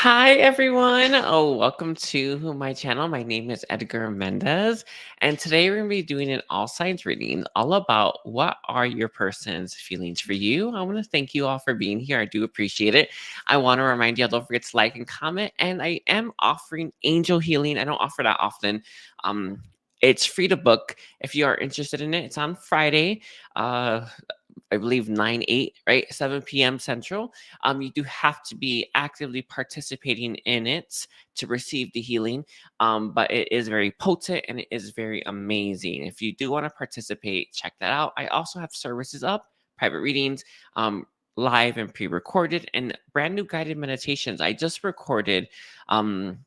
Hi, everyone. Oh, welcome to my channel. My name is Edgar Mendez, and today we're going to be doing an all signs reading all about what are your person's feelings for you. I want to thank you all for being here. I do appreciate it. I want to remind you, don't forget to like and comment. And I am offering angel healing. I don't offer that often. It's free to book if you are interested in it. It's on Friday. I believe 9/8, right? 7 p.m. Central. You do have to be actively participating in it to receive the healing. But it is very potent and it is very amazing. If you do want to participate, check that out. I also have services up, private readings, live and pre-recorded, and brand new guided meditations. I just recorded an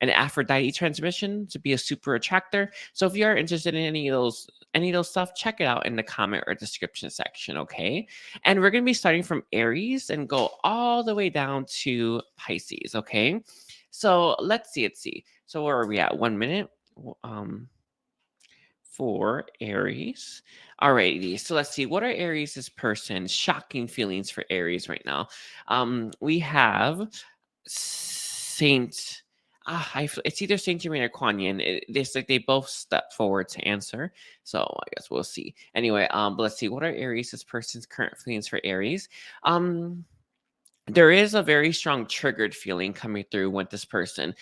Aphrodite transmission to be a super attractor. So if you are interested in any of those stuff, check it out in the comment or description section, okay? And we're going to be starting from Aries and go all the way down to Pisces, okay? So let's see. So where are we at? 1 minute for Aries. Alrighty, so let's see. What are Aries' person's shocking feelings for Aries right now? We have Saint. It's either Saint Germain or Kuan Yin. It's like they both step forward to answer. So I guess we'll see. Anyway, but let's see. What are Aries' person's current feelings for Aries? There is a very strong triggered feeling coming through with this person.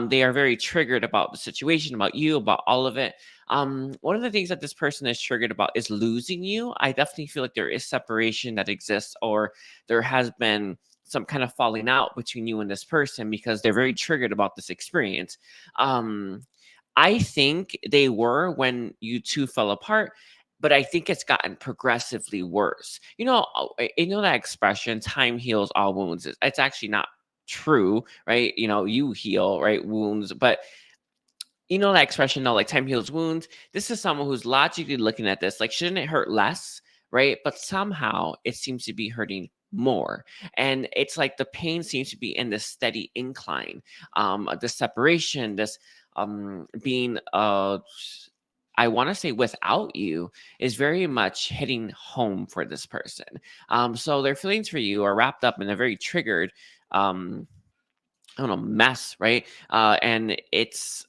They are very triggered about the situation, about you, about all of it. One of the things that this person is triggered about is losing you. I definitely feel like there is separation that exists, or there has been some kind of falling out between you and this person because they're very triggered about this experience. Um, I think they were when you two fell apart, but I think it's gotten progressively worse. You know that expression, time heals all wounds. It's actually not true, right? You heal, right, wounds, but you know that expression, no, like time heals wounds. This is someone who's logically looking at this, like, shouldn't it hurt less, right? But somehow it seems to be hurting more. And it's like the pain seems to be in this steady incline. The separation, this being I want to say without you is very much hitting home for this person. So their feelings for you are wrapped up in a very triggered I don't know, mess, right? And it's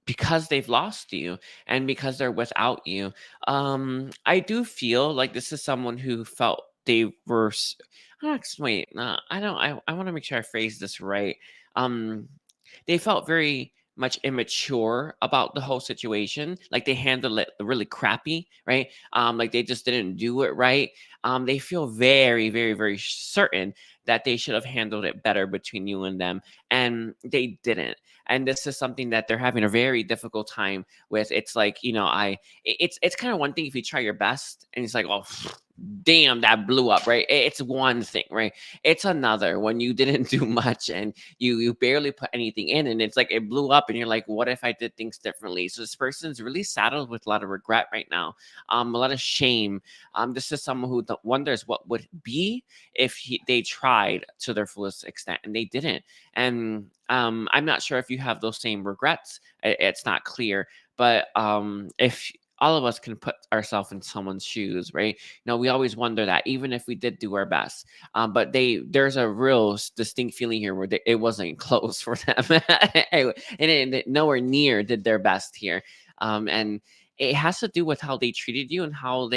because they've lost you and because they're without you. I do feel like this is someone who felt they were wait, I don't I want to make sure I phrase this right. um they felt very much immature about the whole situation, like they handled it really crappy, right? Like they just didn't do it right. They feel very, very, very certain that they should have handled it better between you and them, and they didn't. And this is something that they're having a very difficult time with. It's like, it's kind of one thing if you try your best and it's like, oh, damn, that blew up, right? It's one thing, right? It's another when you didn't do much and you barely put anything in, and it's like it blew up and you're like, what if I did things differently? So this person's really saddled with a lot of regret right now, a lot of shame. This is someone who wonders what would be if they tried to their fullest extent and they didn't. And I'm not sure if you have those same regrets. It's not clear, but if all of us can put ourselves in someone's shoes, right? We always wonder that, even if we did do our best. But there's a real distinct feeling here where it wasn't close for them, and it nowhere near did their best here. And it has to do with how they treated you and how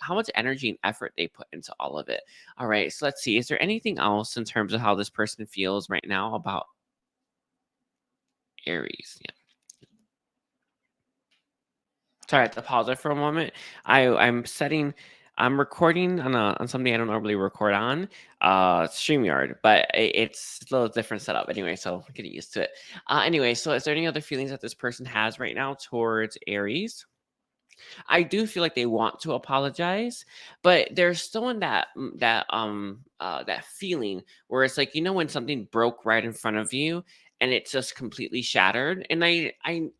much energy and effort they put into all of it. All right, so let's see. Is there anything else in terms of how this person feels right now about Aries? Yeah. Sorry, I have to pause it for a moment. I'm recording on something I don't normally record on, StreamYard, but it's a little different setup anyway, so I'm getting used to it. Anyway, so is there any other feelings that this person has right now towards Aries? I do feel like they want to apologize, but they're still in that feeling where it's like, when something broke right in front of you and it's just completely shattered. And I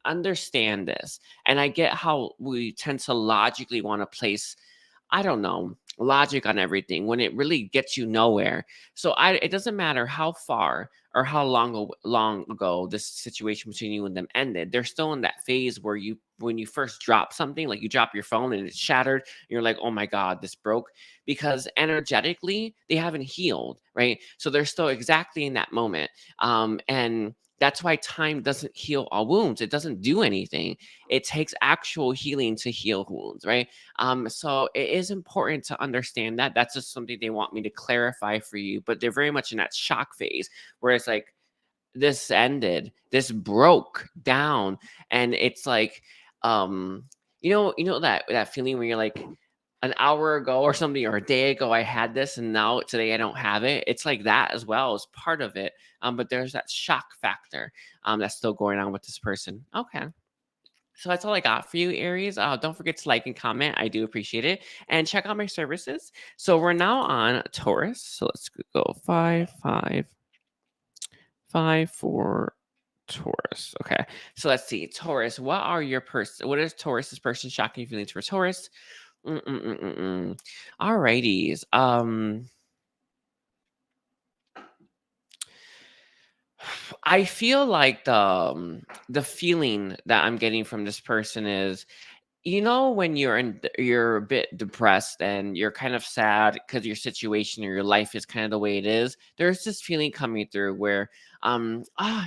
understand this, and I get how we tend to logically want to place, I don't know, logic on everything when it really gets you nowhere. So it doesn't matter how far or how long ago this situation between you and them ended. They're still in that phase where when you first drop something, like you drop your phone and it's shattered, you're like, oh my God, this broke, because energetically they haven't healed, right? So they're still exactly in that moment. And that's why time doesn't heal all wounds. It doesn't do anything. It takes actual healing to heal wounds, right? So it is important to understand that. That's just something they want me to clarify for you. But they're very much in that shock phase where it's like, this ended, this broke down, and it's like, that feeling where you're like, an hour ago or something, or a day ago I had this and now today I don't have it. It's like that as well as part of it. But there's that shock factor that's still going on with this person. Okay. So that's all I got for you, Aries. Don't forget to like and comment. I do appreciate it. And check out my services. So we're now on Taurus. So let's go 5 for Taurus. Okay. So let's see. Taurus, what is Taurus's person shocking feelings for Taurus? Alrighties. I feel like the feeling that I'm getting from this person is, when you're a bit depressed and you're kind of sad because your situation or your life is kind of the way it is. There's this feeling coming through where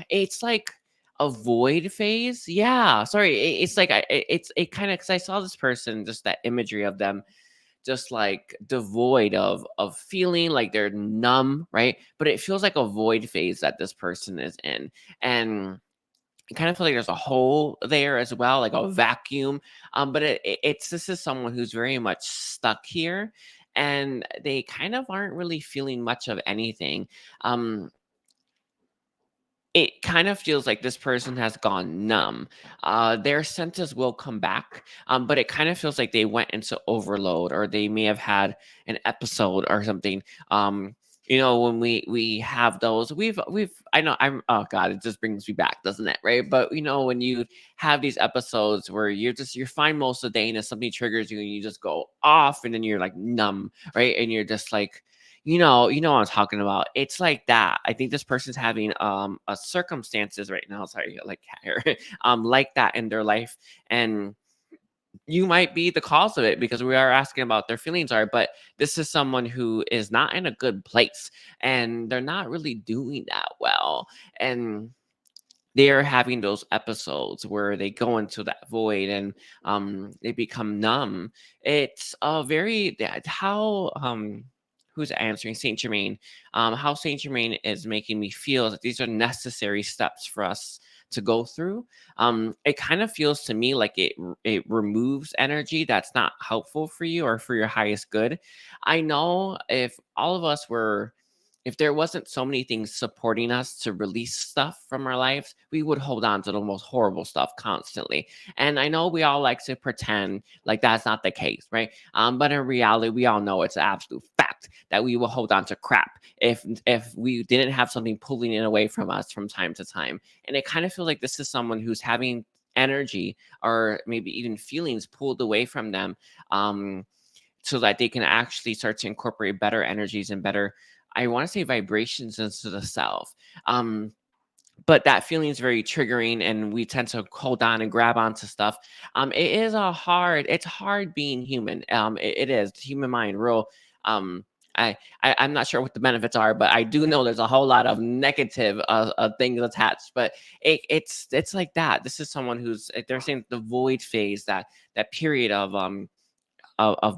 it's like a void phase. Yeah, sorry. It's like it kind of, because I saw this person, just that imagery of them just like devoid of feeling, like they're numb, right? But it feels like a void phase that this person is in. And I kind of feel like there's a hole there as well, like a vacuum. But it's this is someone who's very much stuck here, and they kind of aren't really feeling much of anything. Um, it kind of feels like this person has gone numb. Their senses will come back, but it kind of feels like they went into overload, or they may have had an episode or something. When we have those, we've I know I'm oh God, it just brings me back, doesn't it? Right? But when you have these episodes where you're fine most of the day, and if something triggers you and you just go off, and then you're like numb, right? And you're just like, what I'm talking about. It's like that. I think this person's having a circumstances right now. Sorry, like cat hair, like that in their life, and you might be the cause of it, because we are asking about their feelings are. But this is someone who is not in a good place, and they're not really doing that well, and they're having those episodes where they go into that void, and they become numb. It's a very how who's answering Saint Germain, how Saint Germain is making me feel that these are necessary steps for us to go through. It kind of feels to me like it removes energy that's not helpful for you or for your highest good. I know if there wasn't so many things supporting us to release stuff from our lives, we would hold on to the most horrible stuff constantly. And I know we all like to pretend like that's not the case, right? But in reality, we all know it's an absolute fact that we will hold on to crap if we didn't have something pulling it away from us from time to time. And it kind of feels like this is someone who's having energy, or maybe even feelings pulled away from them, so that they can actually start to incorporate better energies and better, I want to say, vibrations into the self. But that feeling is very triggering, and we tend to hold on and grab onto stuff. It's hard being human. It is the human mind, real. I'm not sure what the benefits are, but I do know there's a whole lot of negative things attached. But it's like that. This is someone who's, they're saying, the void phase, that period of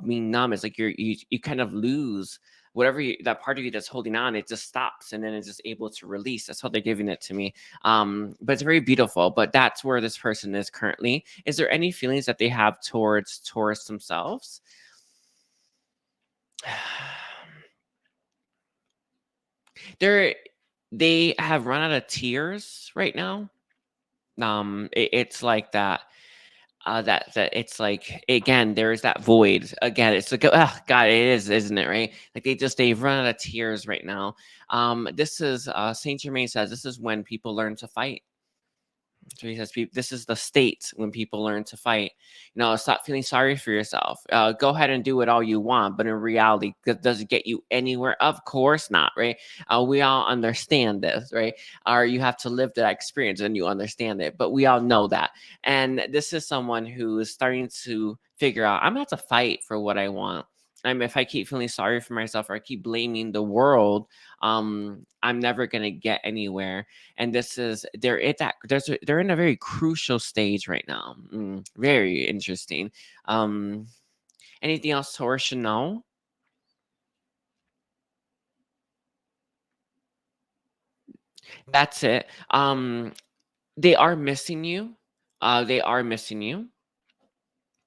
being numb. Is like you kind of lose whatever that part of you that's holding on. It just stops, and then it's just able to release. That's how they're giving it to me. But it's very beautiful. But that's where this person is currently. Is there any feelings that they have towards Taurus themselves? They have run out of tears right now. It's like that. That it's like, again, there is that void again. It's like, oh God, it is, isn't it? Right? Like they've run out of tears right now. This is Saint Germain says this is when people learn to fight. So he says, this is the state when people learn to fight. Stop feeling sorry for yourself. Go ahead and do it all you want, but in reality, does it get you anywhere? Of course not, right? We all understand this, right? Or you have to live that experience and you understand it, but we all know that. And this is someone who is starting to figure out, I'm going to have to fight for what I want. If I keep feeling sorry for myself or I keep blaming the world, I'm never gonna get anywhere. And they're in a very crucial stage right now. Very interesting. Um, Anything else Taurus should know? That's it. They are missing you. They are missing you.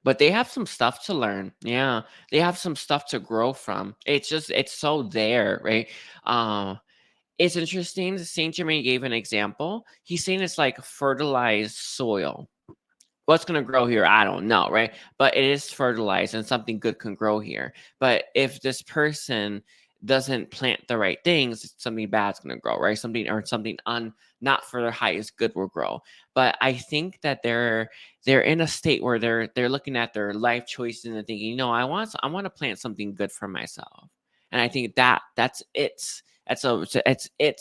But they have some stuff to learn. Yeah, they have some stuff to grow from. It's so there, right? Uh, it's interesting. Saint Germain gave an example. He's saying it's like fertilized soil. What's going to grow here? I don't know, right? But it is fertilized and something good can grow here. But if this person doesn't plant the right things, something bad's going to grow, right? Something not for their highest good will grow. But I think that they're in a state where they're looking at their life choices and thinking, I want to plant something good for myself. And I think that's it.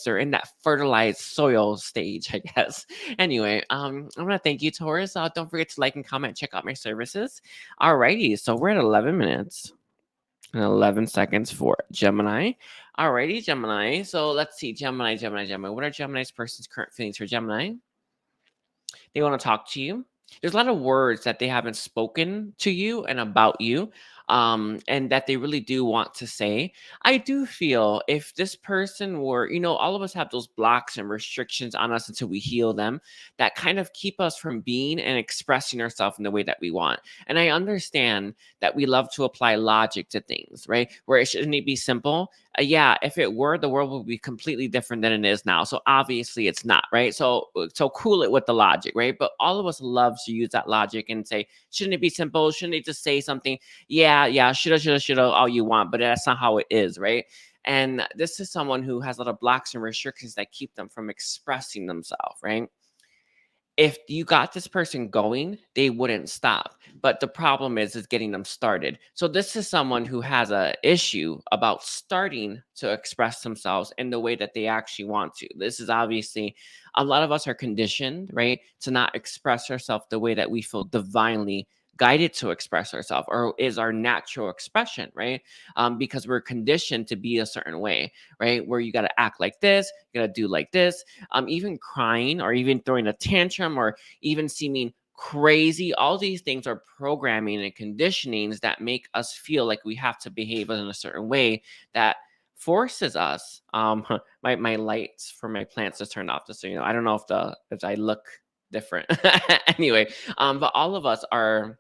They're in that fertilized soil stage, I guess. Anyway, I want to thank you, Taurus. Don't forget to like and comment, check out my services. Alrighty, so we're at 11 minutes and 11 seconds for Gemini. Alrighty, Gemini. So let's see, Gemini. What are Gemini's person's current feelings for Gemini? They want to talk to you. There's a lot of words that they haven't spoken to you and about you, and that they really do want to say. I do feel if this person were, all of us have those blocks and restrictions on us until we heal them that kind of keep us from being and expressing ourselves in the way that we want. And I understand that we love to apply logic to things, right? Where it shouldn't be simple. Yeah, if it were, the world would be completely different than it is now. So obviously it's not, right? So cool it with the logic, right? But all of us love to use that logic and say, shouldn't it be simple? Shouldn't they just say something? Yeah, shoulda, all you want, but that's not how it is, right? And this is someone who has a lot of blocks and restrictions that keep them from expressing themselves, right? If you got this person going, they wouldn't stop. But the problem is getting them started. So this is someone who has a issue about starting to express themselves in the way that they actually want to. This is obviously a lot of us are conditioned, right, to not express ourselves the way that we feel divinely guided to express ourselves or is our natural expression, right? Because we're conditioned to be a certain way, right? Where you got to act like this, you got to do like this, even crying or even throwing a tantrum or even seeming crazy. All these things are programming and conditionings that make us feel like we have to behave in a certain way that forces us. My lights for my plants just turned off, just so you know. I don't know if I look different. Anyway, but all of us are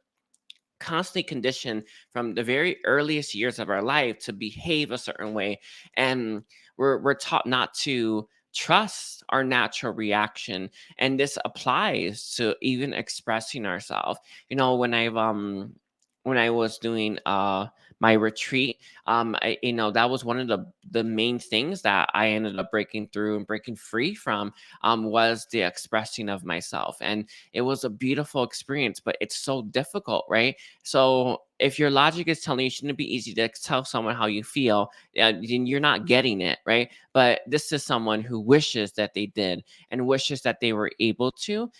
constantly conditioned from the very earliest years of our life to behave a certain way, and we're taught not to trust our natural reaction. And this applies to even expressing ourselves. When I was doing my retreat, that was one of the main things that I ended up breaking through and breaking free from, was the expressing of myself. And it was a beautiful experience, but it's so difficult, right? So if your logic is telling you shouldn't it be easy to tell someone how you feel, then you're not getting it, right? But this is someone who wishes that they did and wishes that they were able to.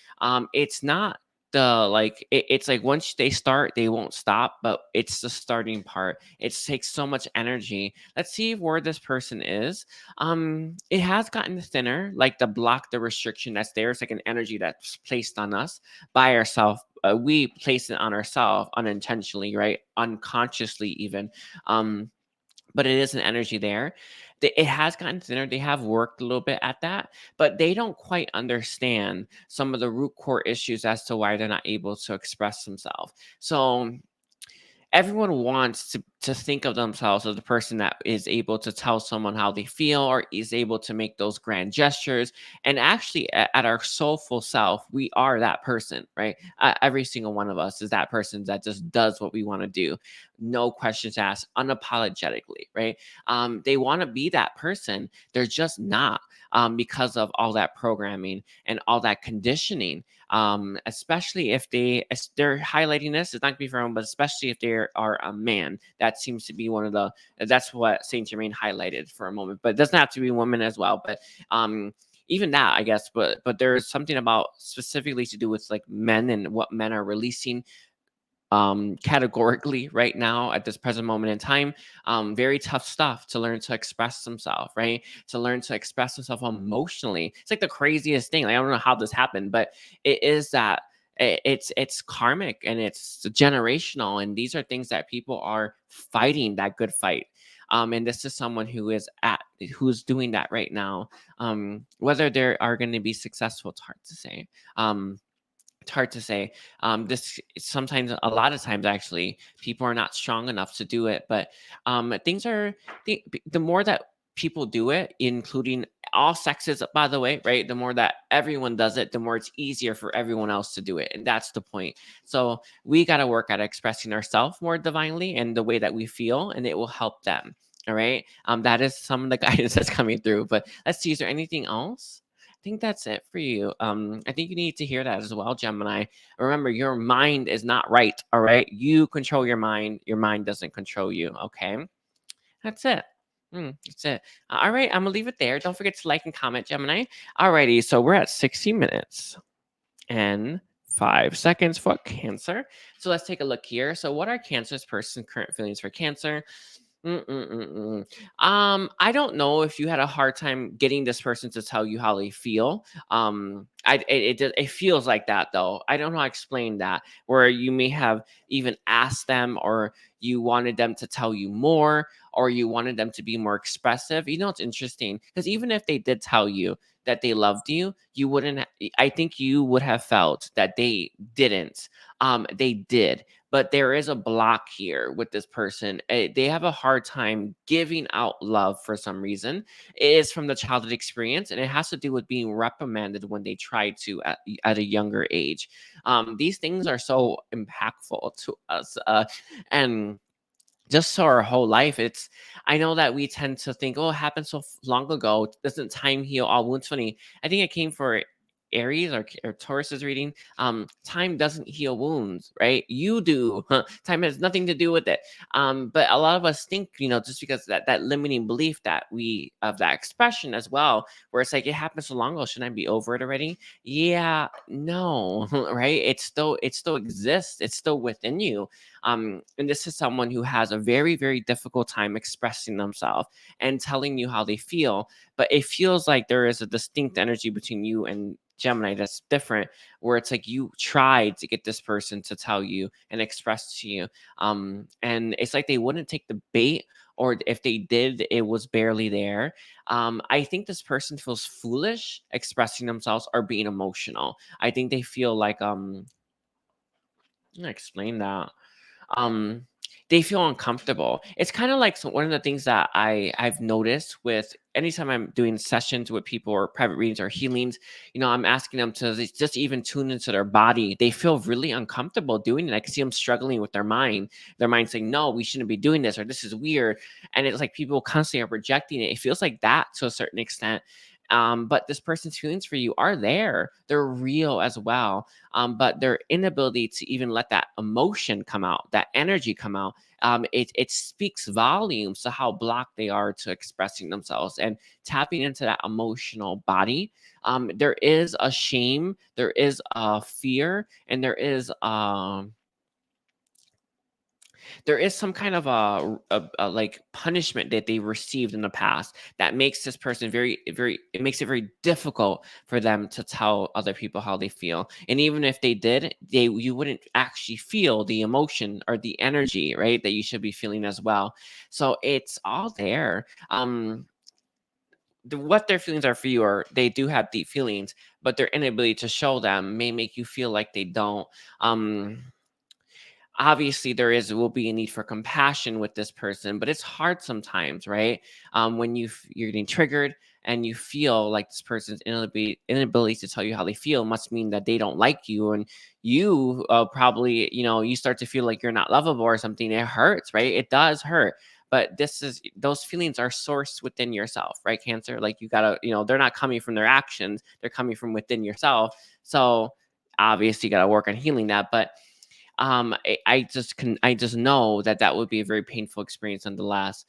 It's not it's like once they start they won't stop, but it's the starting part. It takes so much energy. Let's see where this person is. It has gotten thinner, like the block, the restriction that's there. It's like an energy that's placed on us by ourselves. We place it on ourselves unintentionally, right? Unconsciously even. But it is an energy there. It has gotten thinner. They have worked a little bit at that, but they don't quite understand some of the root core issues as to why they're not able to express themselves. So everyone wants to to think of themselves as the person that is able to tell someone how they feel or is able to make those grand gestures. And actually, at our soulful self, we are that person, right? Every single one of us is that person that just does what we want to do, no questions asked, unapologetically, right? They want to be that person, they're just not, because of all that programming and all that conditioning. Especially if they're highlighting this, it's not gonna be for everyone, but especially if they are a man. That seems to be one of the, that's what Saint Germain highlighted for a moment, but it doesn't have to be women as well. But even that, I guess, but there's something about specifically to do with like men and what men are releasing categorically right now at this present moment in time. Very tough stuff to learn to express themselves, right? To learn to express themselves emotionally. It's like the craziest thing. Like, I don't know how this happened, but it is that it's karmic and it's generational, and these are things that people are fighting that good fight. And this is someone who's doing that right now. Whether they are going to be successful, it's hard to say. It's hard to say. This sometimes, a lot of times, actually, people are not strong enough to do it. But things are the more that people do it, including all sexes, by the way, right? The more that everyone does it, the more it's easier for everyone else to do it, and that's the point. So we got to work at expressing ourselves more divinely and the way that we feel, and it will help them. All right. That is some of the guidance that's coming through. But let's see. Is there anything else? I think that's it for you. I think you need to hear that as well, Gemini. Remember, your mind is not right. All right. You control your mind. Your mind doesn't control you. Okay. That's it. That's it. All right. I'm going to leave it there. Don't forget to like and comment, Gemini. Alrighty. So we're at 60 minutes and 5 seconds for Cancer. So let's take a look here. So, what are Cancer's person's current feelings for Cancer? I don't know if you had a hard time getting this person to tell you how they feel. It feels like that though. I don't know how to explain that. Where you may have even asked them, or you wanted them to tell you more, or you wanted them to be more expressive. You know, it's interesting because even if they did tell you that they loved you, you wouldn't. I think you would have felt that they didn't. They did, but there is a block here with this person. They have a hard time giving out love for some reason. It is from the childhood experience, and it has to do with being reprimanded when they try to at a younger age. These things are so impactful to us, and just so our whole life. I know that we tend to think, oh, it happened so long ago. Doesn't time heal all wounds? Funny. I think it came for Aries or Taurus's reading. Time doesn't heal wounds, right? You do. Time has nothing to do with it. But a lot of us think, just because that limiting belief that we of that expression as well, where it's like it happened so long ago, shouldn't I be over it already? Yeah, no, right? It still exists. It's still within you. And this is someone who has a very, very difficult time expressing themselves and telling you how they feel. But it feels like there is a distinct energy between you and Gemini that's different, where it's like you tried to get this person to tell you and express to you. And it's like they wouldn't take the bait, or if they did, it was barely there. I think this person feels foolish expressing themselves or being emotional. I think they feel like, I'm gonna explain that. um they feel uncomfortable. It's kind of like, one of the things that I've noticed with anytime I'm doing sessions with people or private readings or healings, I'm asking them to just even tune into their body. They feel really uncomfortable doing it. I can see them struggling with their mind saying, no, we shouldn't be doing this, or this is weird. And it's like people constantly are rejecting it. It feels like that to a certain extent. But this person's feelings for you are there. They're real as well. But their inability to even let that emotion come out, that energy come out, it speaks volumes to how blocked they are to expressing themselves and tapping into that emotional body. There is a shame, there is a fear, and there is some kind of a like punishment that they received in the past that makes this person very, very, it makes it very difficult for them to tell other people how they feel. And even if they did, you wouldn't actually feel the emotion or the energy, right, that you should be feeling as well. So it's all there. What their feelings are for you, or they do have deep feelings, but their inability to show them may make you feel like they don't. um obviously will be a need for compassion with this person, but it's hard sometimes, right? When you're getting triggered and you feel like this person's inability to tell you how they feel must mean that they don't like you, and you probably, you start to feel like you're not lovable or something. It hurts, right? It does hurt. But those feelings are sourced within yourself, right, Cancer? Like, you gotta, they're not coming from their actions, they're coming from within yourself. So obviously you gotta work on healing that. But I just know that that would be a very painful experience nonetheless.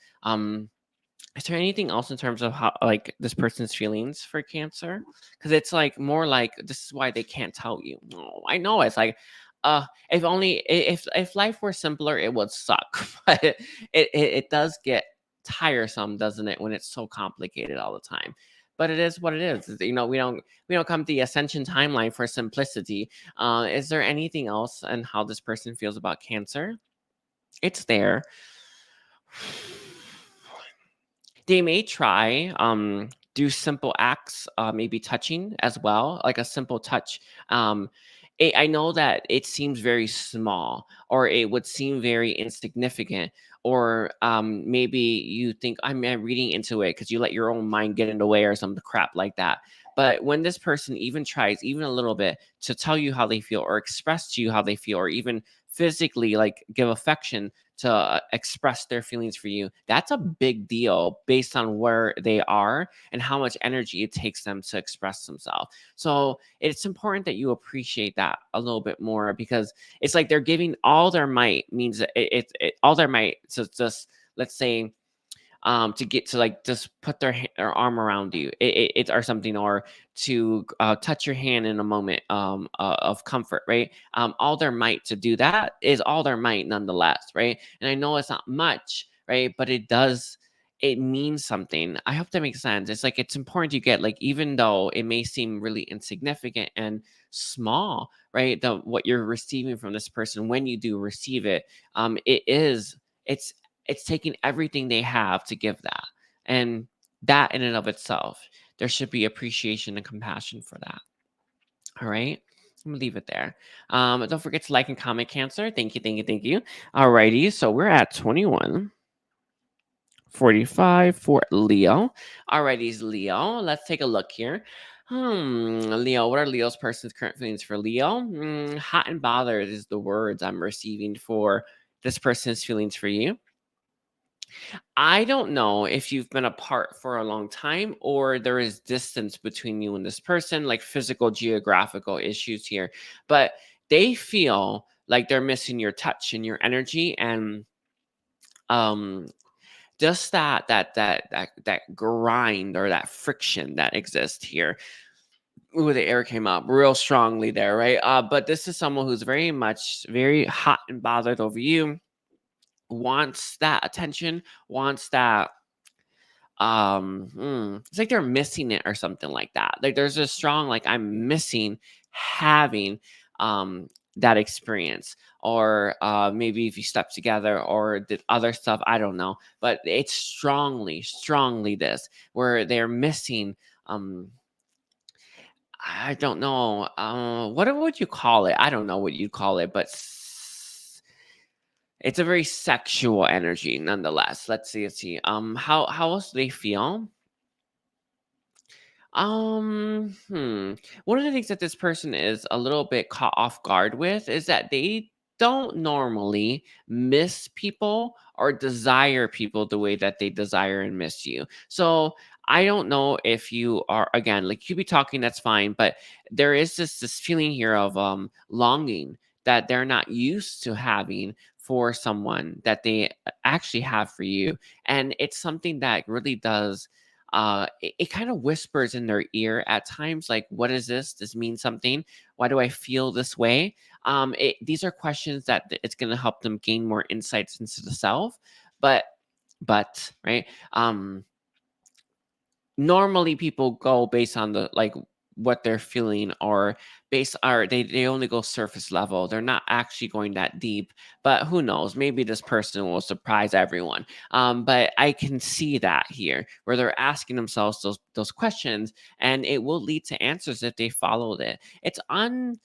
Is there anything else in terms of how, like, this person's feelings for Cancer? Because it's like more like this is why they can't tell you. No, I know it's like, if only if life were simpler, it would suck. But it does get tiresome, doesn't it, when it's so complicated all the time? But it is what it is. We don't come to the ascension timeline for simplicity. Is there anything else and how this person feels about Cancer? It's there. They may try do simple acts, maybe touching as well, like a simple touch. I know that it seems very small, or it would seem very insignificant, or maybe you think I'm reading into it because you let your own mind get in the way or some crap like that. But when this person even tries, even a little bit, to tell you how they feel or express to you how they feel, or even physically like give affection to express their feelings for you, that's a big deal based on where they are and how much energy it takes them to express themselves. So it's important that you appreciate that a little bit more, because it's like they're giving all their might, means that all their might to just, let's say, to get to, like, just put their arm around you, or something, or to touch your hand in a moment of comfort, right? All their might to do that is all their might nonetheless, right? And I know it's not much, right? But it means something. I hope that makes sense. It's like, it's important you get, like, even though it may seem really insignificant and small, right? What you're receiving from this person, when you do receive it, it's it's taking everything they have to give that. And that in and of itself, there should be appreciation and compassion for that. All right. I'm gonna leave it there. Don't forget to like and comment, Cancer. Thank you, thank you, thank you. All righty. So we're at 21:45 for Leo. Alrighty, Leo. Let's take a look here. Leo, what are Leo's person's current feelings for Leo? Hot and bothered is the words I'm receiving for this person's feelings for you. I don't know if you've been apart for a long time, or there is distance between you and this person, like physical, geographical issues here, but they feel like they're missing your touch and your energy, and um just that grind or that friction that exists here. Ooh, the air came up real strongly there, right? But this is someone who's very hot and bothered over you, wants that attention, wants that it's like they're missing it or something like that. Like, there's a strong, like, I'm missing having that experience, or maybe if you slept together or did other stuff, I don't know, but it's strongly this, where they're missing. I don't know, what would you call it? I don't know what you'd call it, but it's a very sexual energy nonetheless. Let's see. How else do they feel? One of the things that this person is a little bit caught off guard with is that they don't normally miss people or desire people the way that they desire and miss you. So I don't know if you are, again, like, you be talking, that's fine, but there is this feeling here of longing that they're not used to having for someone that they actually have for you. And it's something that really does it kind of whispers in their ear at times, like, what is this? This means something. Why do I feel this way? These are questions that it's going to help them gain more insights into the self. but but right, normally people go based on the, like, what they're feeling, or they only go surface level. They're not actually going that deep. But who knows, maybe this person will surprise everyone. But I can see that here, where they're asking themselves those questions, and it will lead to answers if they followed it. Um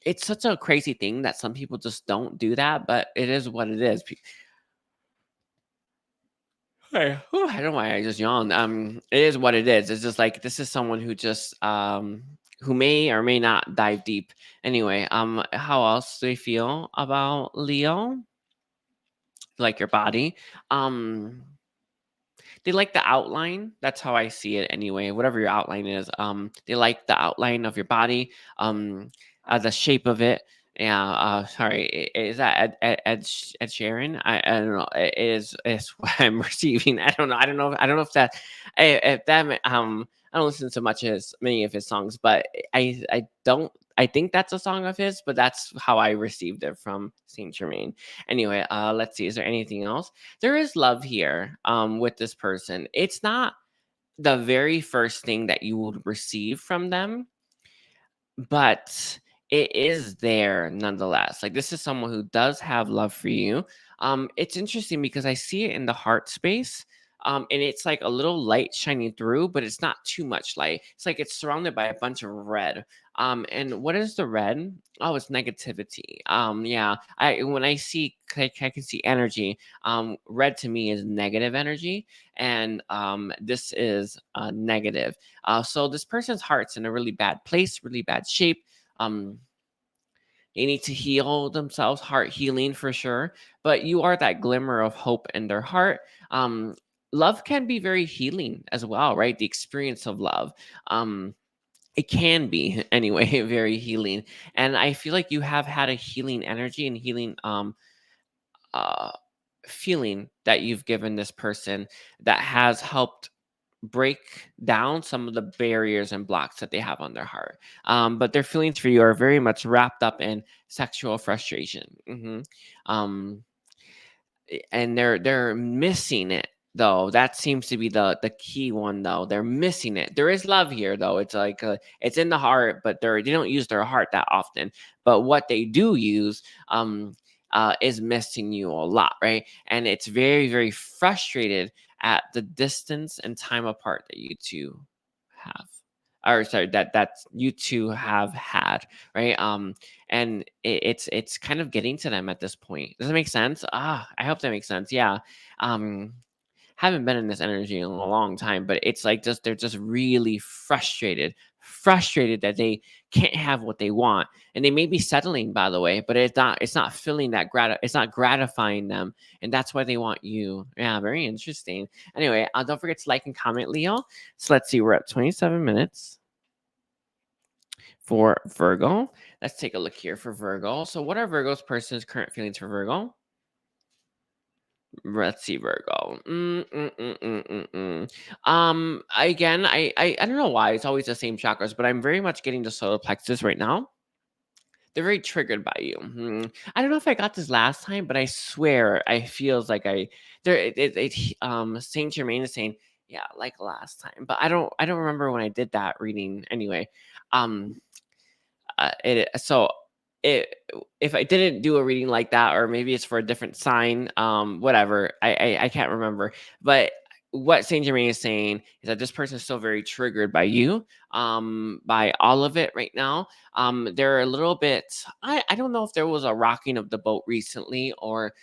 it's such a crazy thing that some people just don't do that, but it is what it is. Hey, whew, I don't know why I just yawned. It is what it is. It's just like this is someone who just who may or may not dive deep. Anyway, how else do you feel about Leo? Like your body? Um, they like the outline. That's how I see it anyway. Whatever your outline is, they like the outline of your body, the shape of it. Yeah. Sorry, is that Ed Sheeran? I don't know. It is what I'm receiving. I don't know. I don't know. I don't know if that if that I don't listen to many of his songs, but I don't. I think that's a song of his, but that's how I received it from Saint Germain. Anyway, let's see. Is there anything else? There is love here with this person. It's not the very first thing that you would receive from them, but it is there nonetheless. Like this is someone who does have love for you. It's interesting because I see it in the heart space. And it's like a little light shining through, but it's not too much light. It's like it's surrounded by a bunch of red. And what is the red? Oh, it's negativity. Yeah. I when I see I can see energy. Red to me is negative energy, and this is negative. So this person's heart's in a really bad place, really bad shape. Um, they need to heal themselves, heart healing for sure. But you are that glimmer of hope in their heart. Um, Love can be very healing as well, right? The experience of love. It can be anyway very healing, and I feel like you have had a healing energy and healing uh feeling that you've given this person that has helped break down some of the barriers and blocks that they have on their heart. But their feelings for you are very much wrapped up in sexual frustration. Um, and they're missing it though. That seems to be the key one though. They're missing it. There is love here though. It's like it's in the heart, but they don't use their heart that often. But what they do use is missing you a lot, right? And it's very very frustrated at the distance and time apart that you two have. Or sorry, that you two have had, right? And it's kind of getting to them at this point. Does that make sense? I hope that makes sense. Yeah. Um, haven't been in this energy in a long time, but it's like just they're just really frustrated that they can't have what they want, and they may be settling, by the way, but it's not feeling that it's not gratifying them, and that's why they want you. Yeah, very interesting. Anyway, don't forget to like and comment, Leo. So let's see, we're at 27 minutes for Virgo. Let's take a look here for Virgo. So what are Virgo's person's current feelings for Virgo? Let's see, Virgo. Again, I don't know why it's always the same chakras, but I'm very much getting the solar plexus right now. They're very triggered by you. I don't know if I got this last time, but I swear I feels like I there. Saint Germain is saying, yeah, like last time, but I don't remember when I did that reading. Anyway, um, it so it if I didn't do a reading like that, or maybe it's for a different sign, whatever. I can't remember. But what Saint Germain is saying is that this person is still very triggered by you, by all of it right now. They're a little bit. I don't know if there was a rocking of the boat recently, or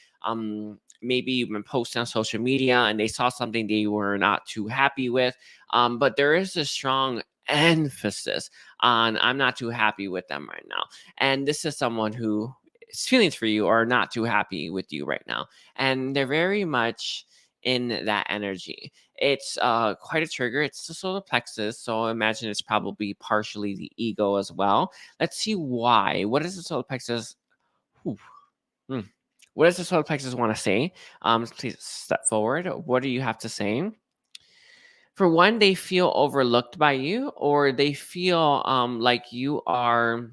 maybe you've been posting on social media and they saw something they were not too happy with. But there is a strong emphasis on I'm not too happy with them right now. And this is someone who feelings for you are not too happy with you right now. And they're very much in that energy. It's quite a trigger. It's the solar plexus. So I imagine it's probably partially the ego as well. Let's see why. What does the solar plexus? Whew, hmm. What does the solar plexus want to say? Please step forward. What do you have to say? For one, they feel overlooked by you, or they feel like you are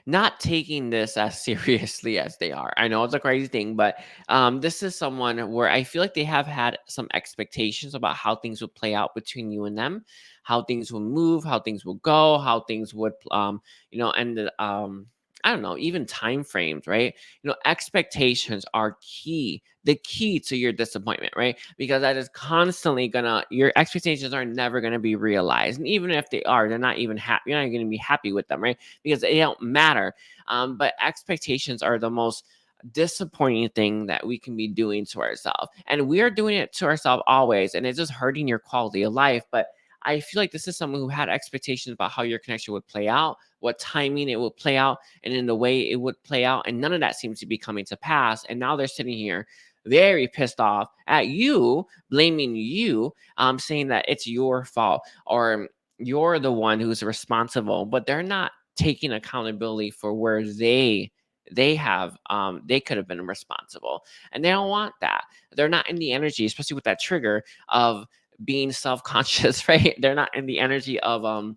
not taking this as seriously as they are. I know it's a crazy thing, but this is someone where I feel like they have had some expectations about how things would play out between you and them, how things will move, how things will go, how things would, end I don't know, even time frames, right? Expectations are key, the key to your disappointment, right? Because that is constantly gonna, your expectations are never gonna be realized. And even if they are, they're not even happy. You're not gonna be happy with them, right? Because they don't matter. But expectations are the most disappointing thing that we can be doing to ourselves. And we are doing it to ourselves always. And it's just hurting your quality of life. But I feel like this is someone who had expectations about how your connection would play out, what timing it would play out, and in the way it would play out. And none of that seems to be coming to pass. And now they're sitting here very pissed off at you, blaming you, saying that it's your fault or you're the one who's responsible, but they're not taking accountability for where they could have been responsible, and they don't want that. They're not in the energy, especially with that trigger of being self-conscious, right? They're not in the energy of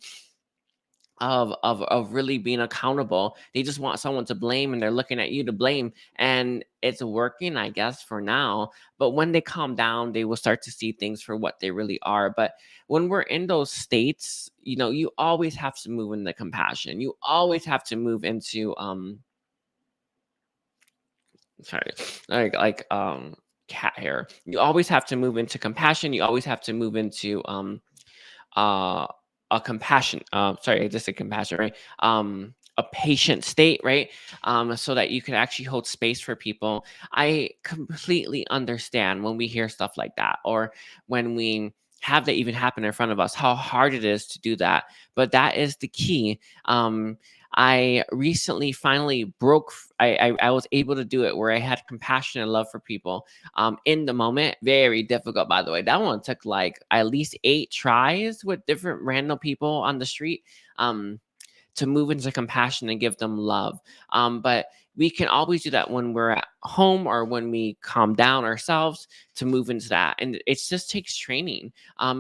really being accountable. They just want someone to blame, and they're looking at you to blame, and it's working, I guess, for now. But when they calm down, they will start to see things for what they really are. But when we're in those states, you always have to move into compassion. You always have to move into sorry, cat hair. You always have to move into compassion. You always have to move into uh a compassion, sorry, I just said compassion, right? A patient state, right? So that you can actually hold space for people. I completely understand when we hear stuff like that, or when we have that even happen in front of us, how hard it is to do that. But that is the key. I recently finally I was able to do it, where I had compassion and love for people in the moment. Very difficult, by the way. That one took like at least 8 tries with different random people on the street, to move into compassion and give them love. But we can always do that when we're at home or when we calm down ourselves, to move into that. And it just takes training.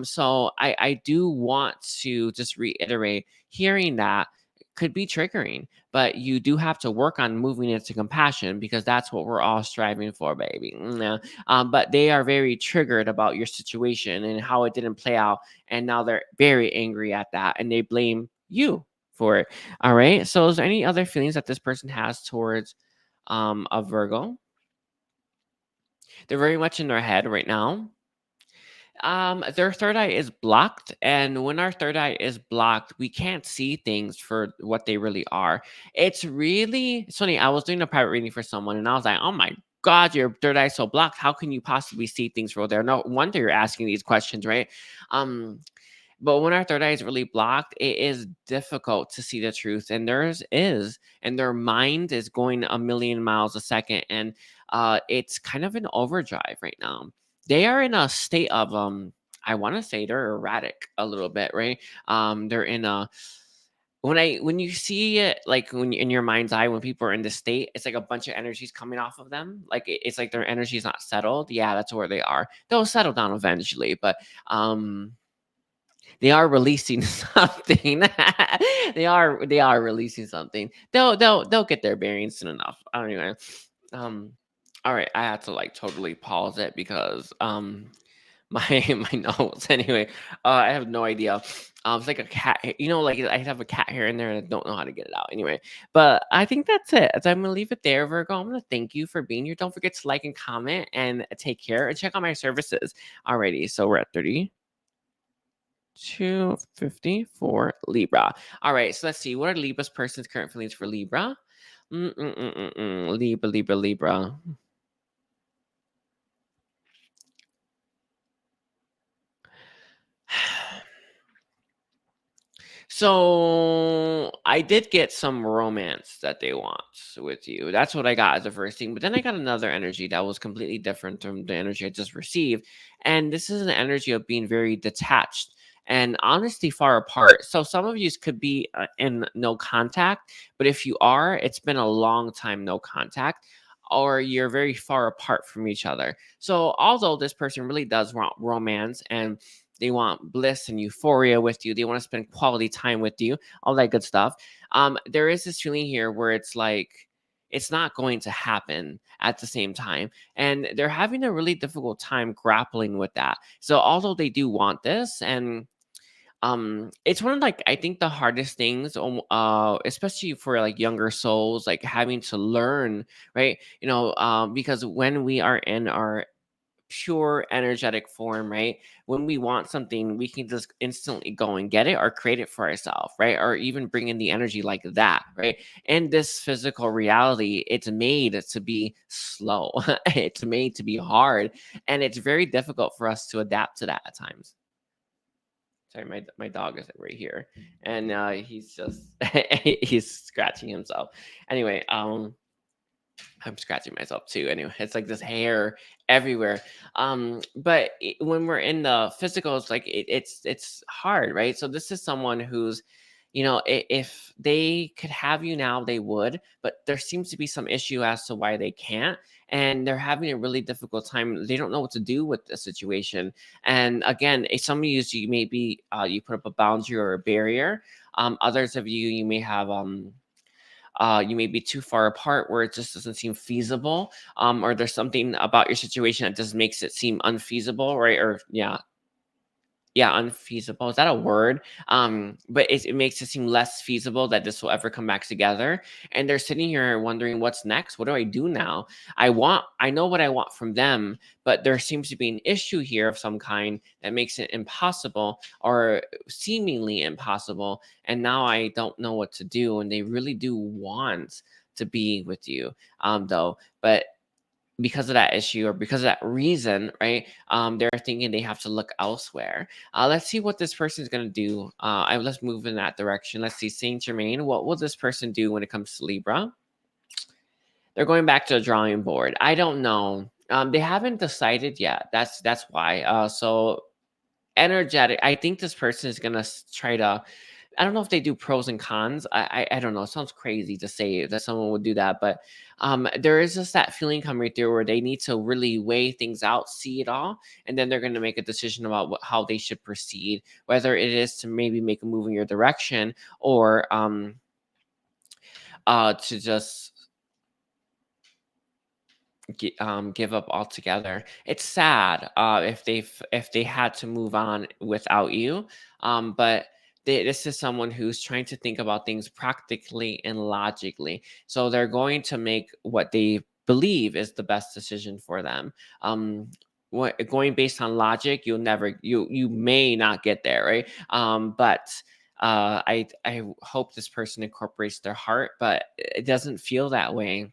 So I do want to just reiterate, hearing that could be triggering, but you do have to work on moving into compassion, because that's what we're all striving for, baby. Yeah. But they are very triggered about your situation and how it didn't play out. And now they're very angry at that, and they blame you for it. All right. So is there any other feelings that this person has towards a Virgo? They're very much in their head right now. Their third eye is blocked, and when our third eye is blocked, we can't see things for what they really are. It's funny. I was doing a private reading for someone, and I was like, "Oh my God, your third eye is so blocked. How can you possibly see things for what they're?" No wonder you're asking these questions, right? Um, but when our third eye is really blocked, it is difficult to see the truth, and theirs is, and their mind is going a million miles a second, and it's kind of an overdrive right now. They are in a state of I want to say they're erratic a little bit, right? They're in a when you see it, like in your mind's eye, when people are in this state, it's like a bunch of energies coming off of them. Like it's like their energy is not settled. Yeah, that's where they are. They'll settle down eventually, but they are releasing something. They are releasing something. They'll get their bearings soon enough. I don't even. Um, all right, I had to like totally pause it because my my notes. Anyway, I have no idea. It's like a cat. Like I have a cat hair in there, and I don't know how to get it out. Anyway, but I think that's it. So I'm gonna leave it there, Virgo. I'm gonna thank you for being here. Don't forget to like and comment, and take care, and check out my services. Alrighty, so we're at 254 Libra. All right, so let's see. What are Libra's person's current feelings for Libra? Libra, Libra, Libra. So I did get some romance that they want with you. That's what I got as the first thing. But then I got another energy that was completely different from the energy I just received. And this is an energy of being very detached and honestly far apart. So some of you could be in no contact, but if you are, it's been a long time no contact, or you're very far apart from each other. So although this person really does want romance, and they want bliss and euphoria with you, they want to spend quality time with you, all that good stuff. There is this feeling here where it's like it's not going to happen at the same time, and they're having a really difficult time grappling with that. So although they do want this, and It's one of, like, I think the hardest things, especially for, like, younger souls, like, having to learn, right? Because when we are in our pure energetic form, right? When we want something, we can just instantly go and get it or create it for ourselves, right? Or even bring in the energy like that, right? In this physical reality, it's made to be slow, it's made to be hard, and it's very difficult for us to adapt to that at times. Sorry, my dog is right here, and he's just he's scratching himself. Anyway, I'm scratching myself too. Anyway, it's like this hair everywhere. But when we're in the physical, it's like it's hard, right? So this is someone who's, if they could have you now, they would, but there seems to be some issue as to why they can't, and they're having a really difficult time. They don't know what to do with the situation. And again, some of you maybe you put up a boundary or a barrier. Others of you may have you may be too far apart where it just doesn't seem feasible, or there's something about your situation that just makes it seem unfeasible, right? Or yeah, unfeasible. Is that a word? But it makes it seem less feasible that this will ever come back together. And they're sitting here wondering, what's next? What do I do now? I know what I want from them, but there seems to be an issue here of some kind that makes it impossible or seemingly impossible. And now I don't know what to do. And they really do want to be with you, though. But because of that issue or because of that reason, right? They're thinking they have to look elsewhere. Let's see what this person is going to do. Let's move in that direction. Let's see, Saint Germain. What will this person do when it comes to Libra? They're going back to the drawing board. I don't know. They haven't decided yet. That's why. So energetic. I think this person is gonna try to. I don't know if they do pros and cons. I don't know. It sounds crazy to say that someone would do that, but there is just that feeling coming through where they need to really weigh things out, see it all, and then they're going to make a decision about how they should proceed. Whether it is to maybe make a move in your direction or to just give up altogether. It's sad if they had to move on without you. But this is someone who's trying to think about things practically and logically. So they're going to make what they believe is the best decision for them. Going based on logic, you may not get there, right? But I hope this person incorporates their heart, but it doesn't feel that way.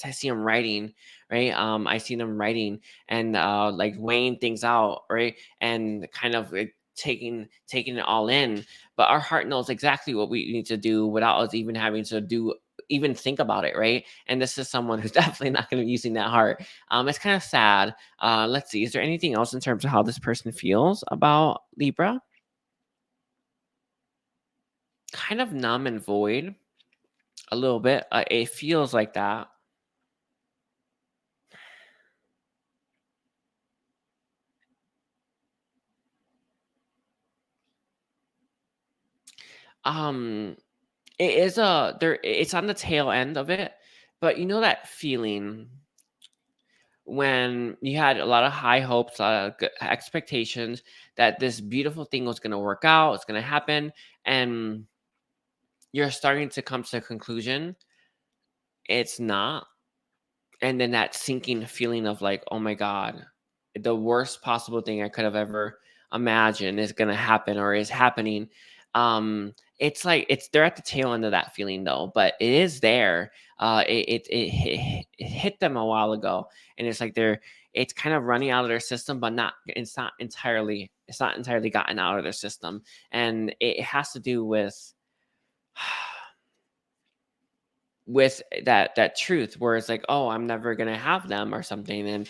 I see them writing, right? I see them writing and like weighing things out, right? And kind of like taking it all in. But our heart knows exactly what we need to do without us even having to even think about it, right? And this is someone who's definitely not going to be using that heart. It's kind of sad. Let's see. Is there anything else in terms of how this person feels about Libra? Kind of numb and void, a little bit. It feels like that. Um, It is it's on the tail end of it, but you know that feeling when you had a lot of high hopes, expectations that this beautiful thing was going to work out, it's going to happen, and you're starting to come to a conclusion it's not, and then that sinking feeling of like, oh my god, the worst possible thing I could have ever imagined is going to happen or is happening. It's like they're at the tail end of that feeling though, but it is there. It hit them a while ago, and it's like it's kind of running out of their system, but not it's not entirely gotten out of their system, and it has to do with that truth where it's like, oh, I'm never gonna have them or something. And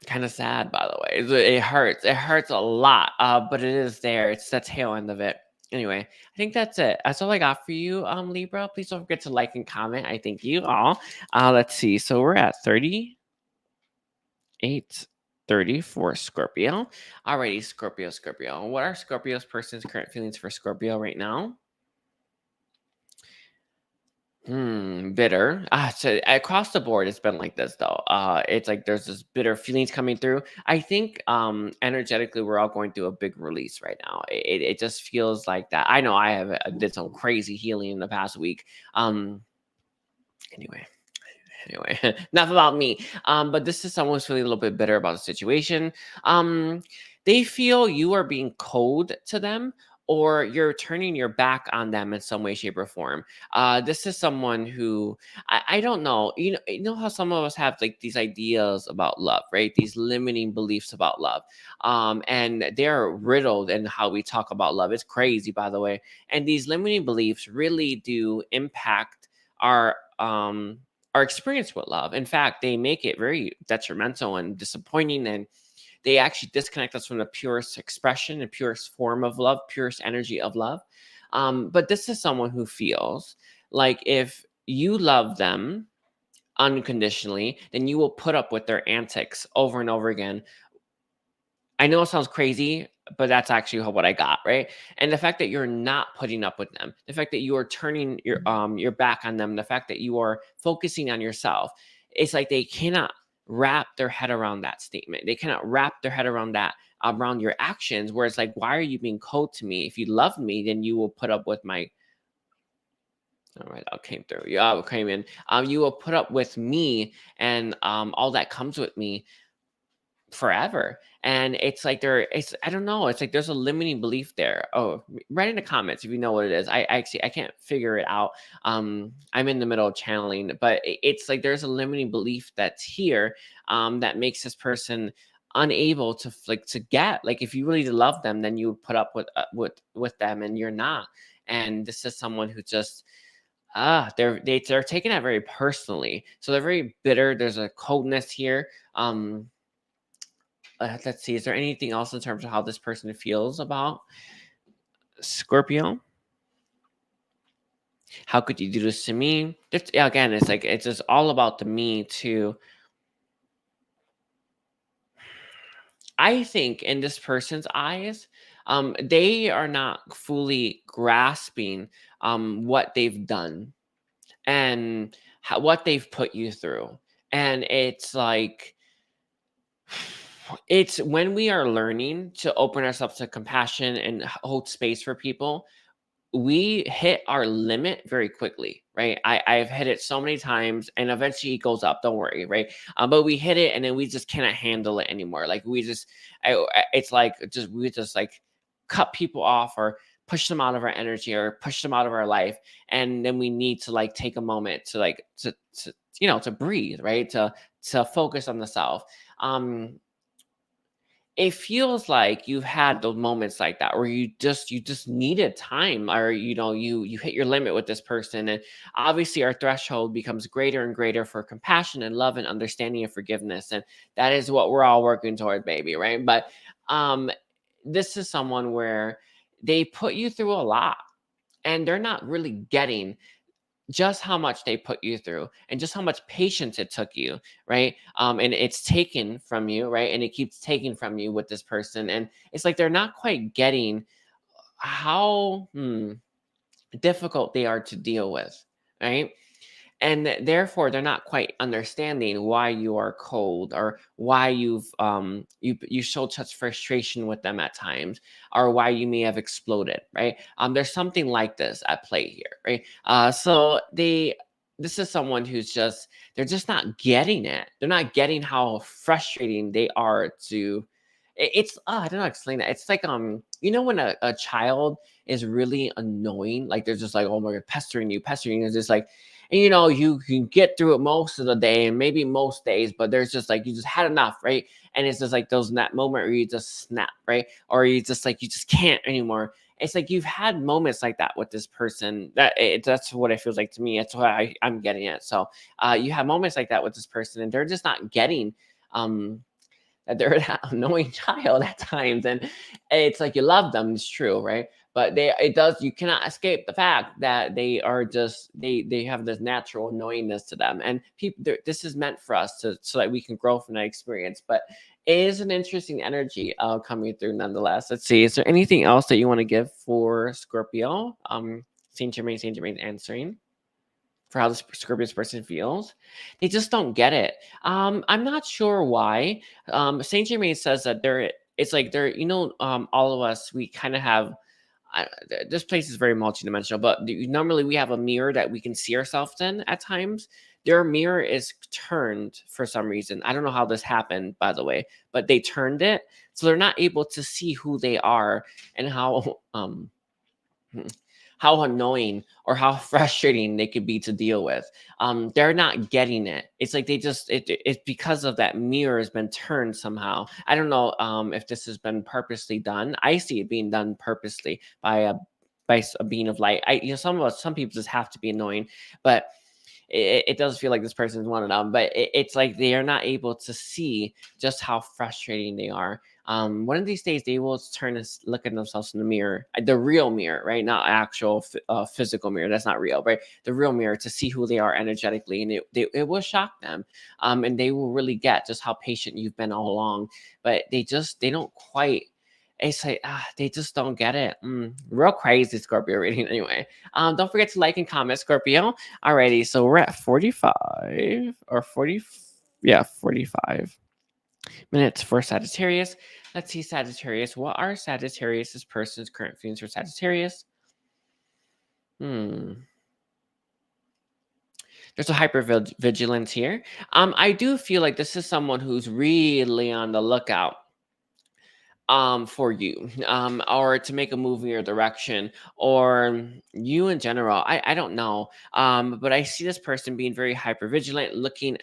kind of sad, by the way. It hurts. It hurts a lot, but it is there. It's the tail end of it. Anyway, I think that's it. That's all I got for you, Libra. Please don't forget to like and comment. I thank you all. Let's see. So we're at 38, 30 for Scorpio. Alrighty, Scorpio. What are Scorpio's person's current feelings for Scorpio right now? Bitter. So across the board, it's been like this though. It's like there's this bitter feelings coming through. I think energetically we're all going through a big release right now. It just feels like that. I know I have did some crazy healing in the past week. Anyway, enough about me. But this is someone who's feeling a little bit bitter about the situation. They feel you are being cold to them, or you're turning your back on them in some way, shape, or form. This is someone who I don't know. You know how some of us have like these ideas about love, right? These limiting beliefs about love, and they're riddled in how we talk about love. It's crazy, by the way. And these limiting beliefs really do impact our experience with love. In fact, they make it very detrimental and disappointing, and they actually disconnect us from the purest expression and purest form of love, purest energy of love. But this is someone who feels like if you love them unconditionally, then you will put up with their antics over and over again. I know it sounds crazy, but that's actually what I got, right? And the fact that you're not putting up with them, the fact that you are turning your back on them, the fact that you are focusing on yourself, it's like they cannot wrap their head around that statement. They cannot wrap their head around that, around your actions, where it's like, why are you being cold to me? If you love me, then you will put up with my. All right, that came through. Yeah, came in. You will put up with me and all that comes with me forever. And it's like it's I don't know, it's like there's a limiting belief there. Oh, write in the comments if you know what it is. I actually I can't figure it out. I'm in the middle of channeling, but it's like there's a limiting belief that's here, that makes this person unable to like to get, like, if you really love them, then you would put up with them, and you're not. And this is someone who just they're taking that very personally, so they're very bitter. There's a coldness here. Let's see. Is there anything else in terms of how this person feels about Scorpio? How could you do this to me? Yeah, again, it's like it's just all about the me too. I think in this person's eyes, they are not fully grasping what they've done and what they've put you through. And it's like it's when we are learning to open ourselves to compassion and hold space for people, we hit our limit very quickly, right? I've hit it so many times, and eventually it goes up. Don't worry, right? But we hit it, and then we just cannot handle it anymore. Like we just, it's like we just like cut people off or push them out of our energy or push them out of our life, and then we need to like take a moment to like to to breathe, right? To focus on the self. Um, it feels like you've had those moments like that where you just needed time, or you hit your limit with this person, and obviously our threshold becomes greater and greater for compassion and love and understanding and forgiveness, and that is what we're all working toward, baby, right? But um this is someone where they put you through a lot, and they're not really getting just how much they put you through and just how much patience it took you, right? And it's taken from you, right? And it keeps taking from you with this person. And it's like they're not quite getting how difficult they are to deal with, right? And therefore they're not quite understanding why you are cold, or why you show such frustration with them at times, or why you may have exploded, right? There's something like this at play here, right? So this is someone who's just, they're just not getting it. They're not getting how frustrating they are to it's I don't know how to explain that. It's like when a child is really annoying, like they're just like, oh my god, pestering you. It's just like, and you can get through it most of the day and maybe most days, but there's just like you just had enough, right? And it's just like those in that moment where you just snap, right? Or you just like you just can't anymore. It's like you've had moments like that with this person. That's what it feels like to me. That's what I'm getting at. So you have moments like that with this person, and they're just not getting um that they're that annoying child at times. And it's like you love them, it's true, right? But you cannot escape the fact that they are just they have this natural annoyingness to them. And people, this is meant for us to so that we can grow from that experience. But it is an interesting energy coming through nonetheless. Let's see, is there anything else that you want to give for Scorpio? Saint Germain answering. for how this Scorpius person feels. They just don't get it. I'm not sure why. Saint Germain says that it's like they're, all of us, we kind of have. This place is very multidimensional, but normally we have a mirror that we can see ourselves in at times. Their mirror is turned for some reason. I don't know how this happened, by the way, but they turned it so they're not able to see who they are and how annoying or how frustrating they could be to deal with. They're not getting it. It's like it's because of that mirror has been turned somehow. I don't know if this has been purposely done. I see it being done purposely by a being of light. Some people just have to be annoying, but it does feel like this person is one of them. But it's like they are not able to see just how frustrating they are. One of these days they will turn and look at themselves in the mirror, the real mirror, right? Not actual physical mirror. That's not real, right? The real mirror, to see who they are energetically, and it will shock them, and they will really get just how patient you've been all along. But they don't quite. It's like they just don't get it. Real crazy Scorpio reading anyway. Don't forget to like and comment, Scorpio. Alrighty, so we're at 45 or 40. Yeah, 45 minutes for Sagittarius. Let's see, Sagittarius. What are Sagittarius's person's current feelings for Sagittarius? There's a hypervigilance here. I do feel like this is someone who's really on the lookout for you, or to make a move in your direction, or you in general. I don't know. But I see this person being very hypervigilant, looking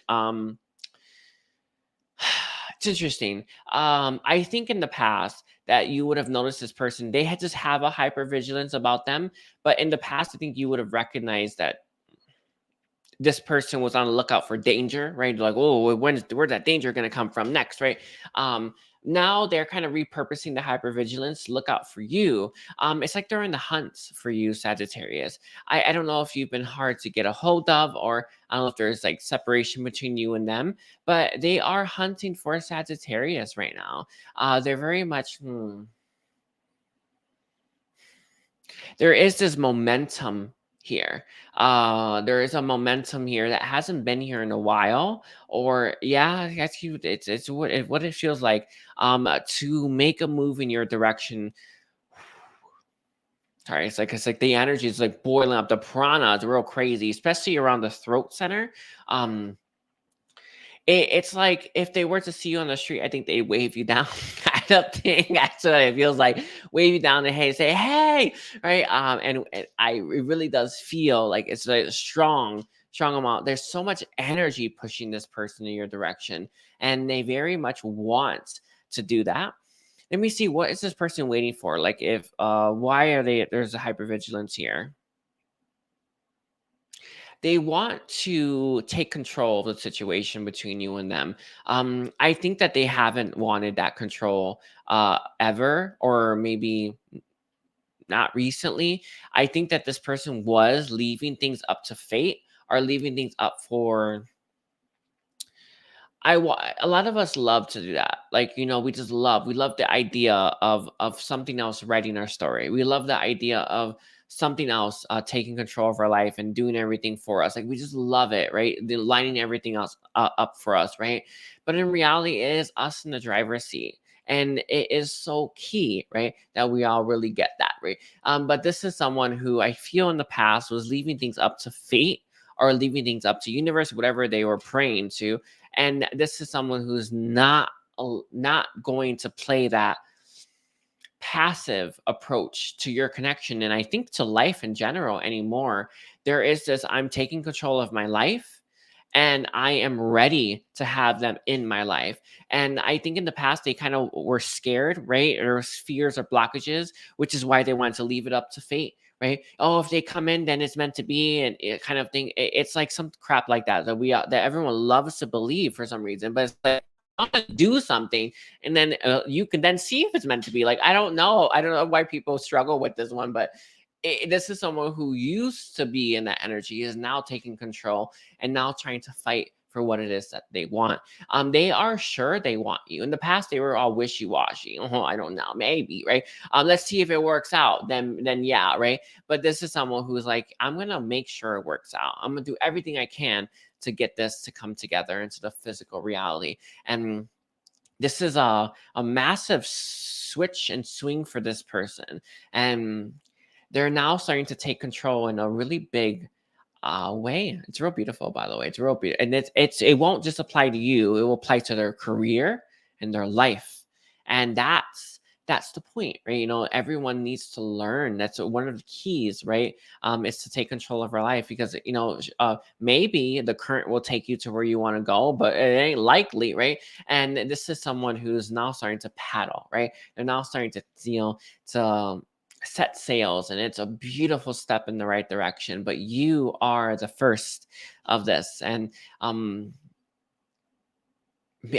it's interesting. I think in the past that you would have noticed this person, they had just have a hypervigilance about them. But in the past, I think you would have recognized that this person was on the lookout for danger, right? Like, oh, where's that danger going to come from next, right? Now they're kind of repurposing the hypervigilance to look out for you. It's like they're in the hunt for you, Sagittarius. I don't know if you've been hard to get a hold of, or I don't know if there's like separation between you and them, but they are hunting for Sagittarius right now. They're very much. There is this momentum here. There is a momentum here that hasn't been here in a while, or yeah, that's cute. It's what it feels like to make a move in your direction. Sorry, it's like the energy is like boiling up. The prana is real crazy, especially around the throat center. It's like if they were to see you on the street, I think they wave you down kind of thing. That's what it feels like. Wave you down the hey, say hey, right? It really does feel like it's a strong amount. There's so much energy pushing this person in your direction, and they very much want to do that. Let me see, what is this person waiting for? Like, if why are they? There's a hypervigilance here. They want to take control of the situation between you and them. I think that they haven't wanted that control ever, or maybe not recently. I think that this person was leaving things up to fate, or leaving things up for. A lot of us love to do that. Like, we love the idea of something else writing our story. We love the idea of something else taking control of our life and doing everything for us. Like, we just love it, right? The lining everything else up for us, right? But in reality, it is us in the driver's seat. And it is so key, right, that we all really get that, right? But this is someone who I feel in the past was leaving things up to fate, or leaving things up to universe, whatever they were praying to. And this is someone who's not going to play that passive approach to your connection, and I think to life in general anymore. There is this, I'm taking control of my life, and I am ready to have them in my life. And I think in the past they kind of were scared, right? Or fears or blockages, which is why they wanted to leave it up to fate, right? Oh, if they come in, then it's meant to be, and it kind of thing. It's like some crap like that that everyone loves to believe for some reason, but it's like, I'm gonna do something, and then you can then see if it's meant to be. Like, I don't know why people struggle with this one, but this is someone who used to be in that energy, is now taking control and now trying to fight for what it is that they want. They are sure they want you. In the past, they were all wishy-washy. Oh, I don't know, maybe, right? Let's see if it works out. Then yeah, right? But this is someone who's like, I'm gonna make sure it works out. I'm gonna do everything I can to get this to come together into the physical reality. And this is a massive switch and swing for this person. And they're now starting to take control in a really big way. It's real beautiful, by the way. It's real beautiful. And it won't just apply to you, it will apply to their career and their life. And that's the point, right? You know, everyone needs to learn. That's one of the keys, right? Is to take control of our life, because you know, maybe the current will take you to where you want to go, but it ain't likely, right? And this is someone who's now starting to paddle, right? They're now starting to, you know, to set sails, and it's a beautiful step in the right direction. But you are the first of this, and I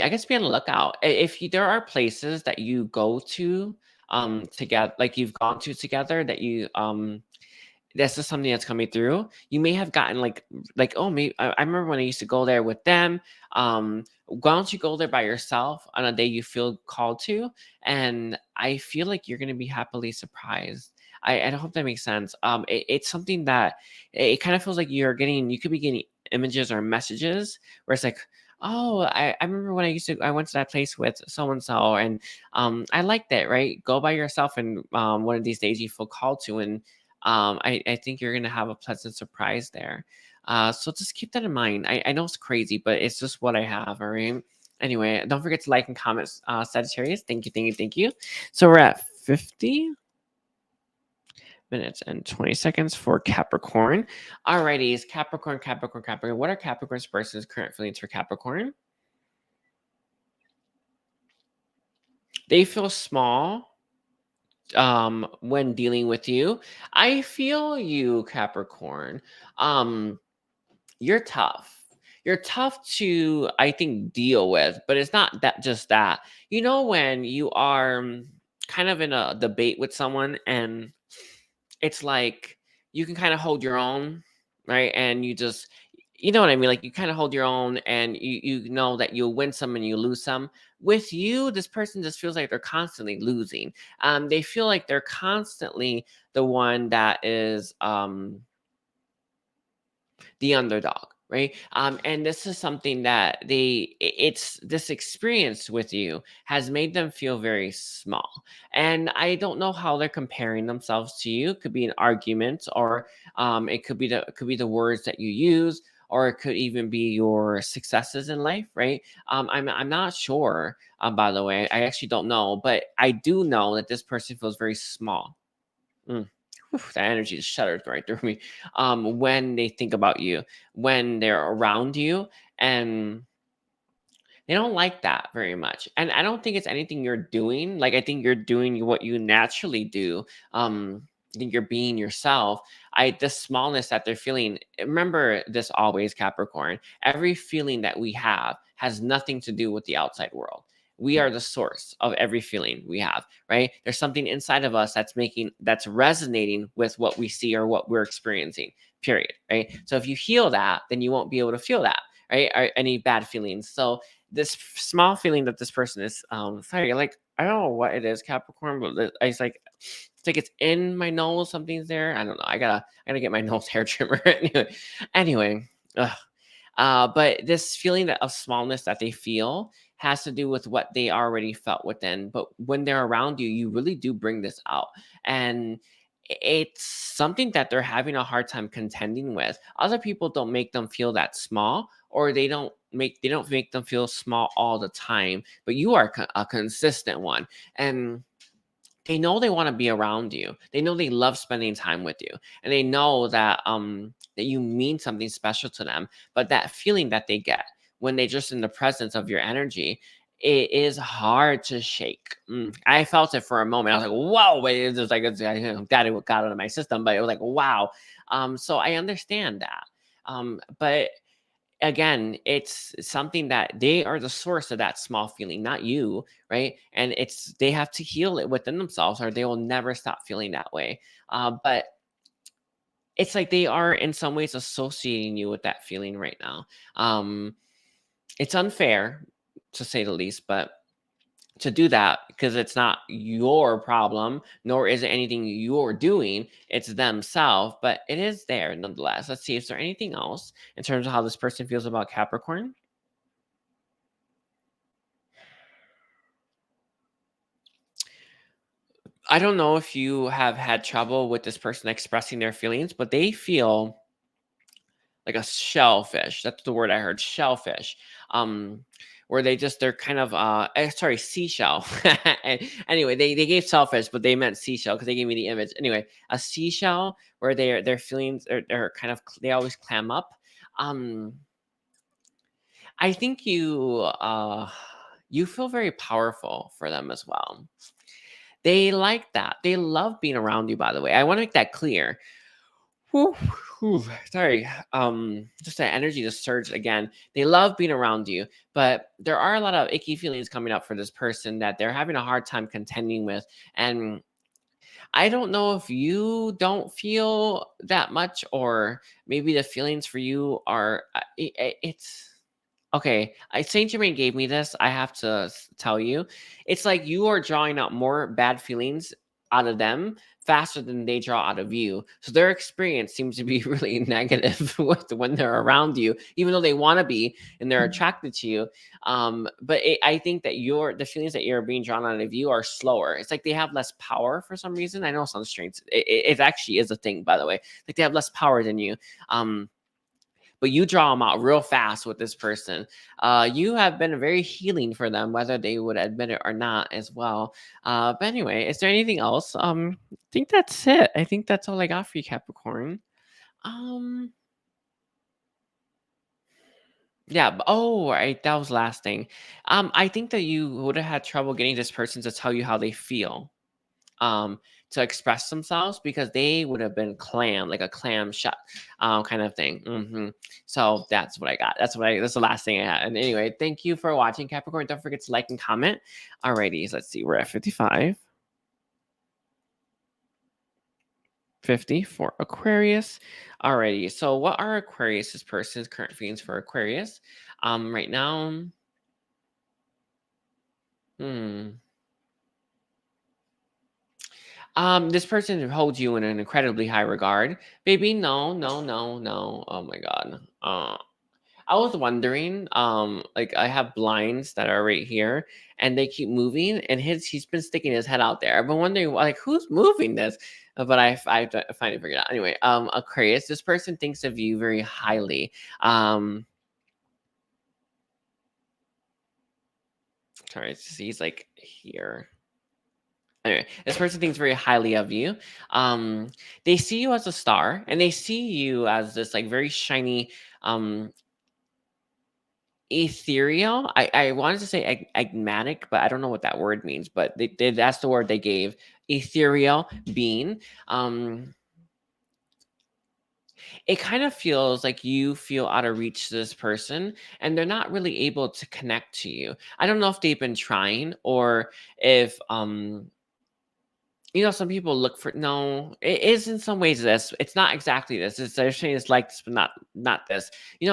guess be on the lookout. If you, there are places that you go to together, like you've gone to together, that you this is something that's coming through. You may have gotten like, oh, maybe I remember when I used to go there with them. Why don't you go there by yourself on a day you feel called to? And I feel like you're gonna be happily surprised. I hope that makes sense. It's something that it kind of feels like you could be getting images or messages where it's like, oh, I remember when I went to that place with so and so, and I liked it, right? Go by yourself, and one of these days you feel called to, and I think you're going to have a pleasant surprise there. So just keep that in mind. I know it's crazy, but it's just what I have. All right. Anyway, don't forget to like and comment, Sagittarius. Thank you, thank you, thank you. So we're at 50 minutes and 20 seconds for Capricorn. Alrighty, is Capricorn, Capricorn, Capricorn. What are Capricorn's person's current feelings for Capricorn? They feel small when dealing with you. I feel you, Capricorn. You're tough. You're tough to, I think, deal with, but it's not that just that. You know, when you are kind of in a debate with someone, and it's like you can kind of hold your own, right? And you just, you know what I mean? Like you kind of hold your own, and you know that you'll win some and you lose some. With you, this person just feels like they're constantly losing. They feel like they're constantly the one that is the underdog, right? And this is something that it's this experience with you has made them feel very small. And I don't know how they're comparing themselves to you. It could be an argument, or it could be the words that you use, or it could even be your successes in life, right? I'm not sure. By the way, I actually don't know, but I do know that this person feels very small. Mm. Whew, that energy just shuddered right through me. When they think about you, when they're around you, and they don't like that very much. And I don't think it's anything you're doing. Like I think you're doing what you naturally do. I think you're being yourself. The smallness that they're feeling. Remember this always, Capricorn. Every feeling that we have has nothing to do with the outside world. We are the source of every feeling we have, right? There's something inside of us that's resonating with what we see or what we're experiencing, period, right? So if you heal that, then you won't be able to feel that, right? Or any bad feelings. So this small feeling that this person is sorry, like I don't know what it is, Capricorn, but it's like it's in my nose, something's there. I don't know. I gotta get my nose hair trimmer. Anyway, ugh. But this feeling of smallness that they feel has to do with what they already felt within. But when they're around you, you really do bring this out. And it's something that they're having a hard time contending with. Other people don't make them feel that small, or they don't make them feel small all the time. But you are a consistent one. And they know they want to be around you. They know they love spending time with you, and they know that that you mean something special to them. But that feeling that they get when they just in the presence of your energy, it is hard to shake. I felt it for a moment. I was like, "Whoa!" But it's just like I'm glad it got out of my system. But it was like, "Wow!" So I understand that. But again, it's something that they are the source of that small feeling, not you, right? And it's they have to heal it within themselves, or they will never stop feeling that way. But it's like they are in some ways associating you with that feeling right now. It's unfair, to say the least, but to do that, because it's not your problem, nor is it anything you're doing, it's themselves, but it is there nonetheless. Let's see, is there anything else in terms of how this person feels about Capricorn? I don't know if you have had trouble with this person expressing their feelings, but they feel like a shellfish. That's the word I heard, shellfish. Um, where they're kind of sorry, seashell. Anyway, they gave shellfish, but they meant seashell because they gave me the image. Anyway, a seashell where their feelings are kind of, they always clam up. Um, I think you feel very powerful for them as well. They like that. They love being around you, by the way. I want to make that clear. Whew, whew, sorry. Just that energy just surged again. They love being around you, but there are a lot of icky feelings coming up for this person that they're having a hard time contending with. And I don't know if you don't feel that much, or maybe the feelings for you are. It's okay. Saint Germain gave me this. I have to tell you, it's like you are drawing out more bad feelings out of them faster than they draw out of you. So their experience seems to be really negative when they're around you, even though they want to be and they're attracted to you. But I think that the feelings that you're being drawn out of you are slower. It's like they have less power for some reason. I know it sounds strange. It actually is a thing, by the way. Like they have less power than you. But you draw them out real fast with this person. You have been very healing for them, whether they would admit it or not, as well. But anyway, is there anything else? I think that's it. I think that's all I got for you, Capricorn. Um, yeah. Oh, right. That was the last thing. I think that you would have had trouble getting this person to tell you how they feel. um, to express themselves, because they would have been clam, like a clam shut, kind of thing. So that's what I got. That's the last thing I had. And anyway, thank you for watching, Capricorn. Don't forget to like and comment. Alrighty, let's see. We're at 55. 50 for Aquarius. Alrighty, so what are Aquarius's person's current feelings for Aquarius? Right now, hmm. This person holds you in an incredibly high regard. Baby, no, no, no, no. Oh my god. I was wondering, like I have blinds that are right here and they keep moving, and he's been sticking his head out there. I've been wondering like who's moving this? But I finally figured out. Anyway, Aquarius, this person thinks of you very highly. Sorry, he's like here. Anyway, this person thinks very highly of you. Um, they see you as a star, and they see you as this like very shiny, um, ethereal. I wanted to say agmatic, but I don't know what that word means. But that's the word they gave. Ethereal being. Um, it kind of feels like you feel out of reach to this person, and they're not really able to connect to you. I don't know if they've been trying, or if some people look for, no, it is in some ways this. It's not exactly this. They're saying it's like this, but not this.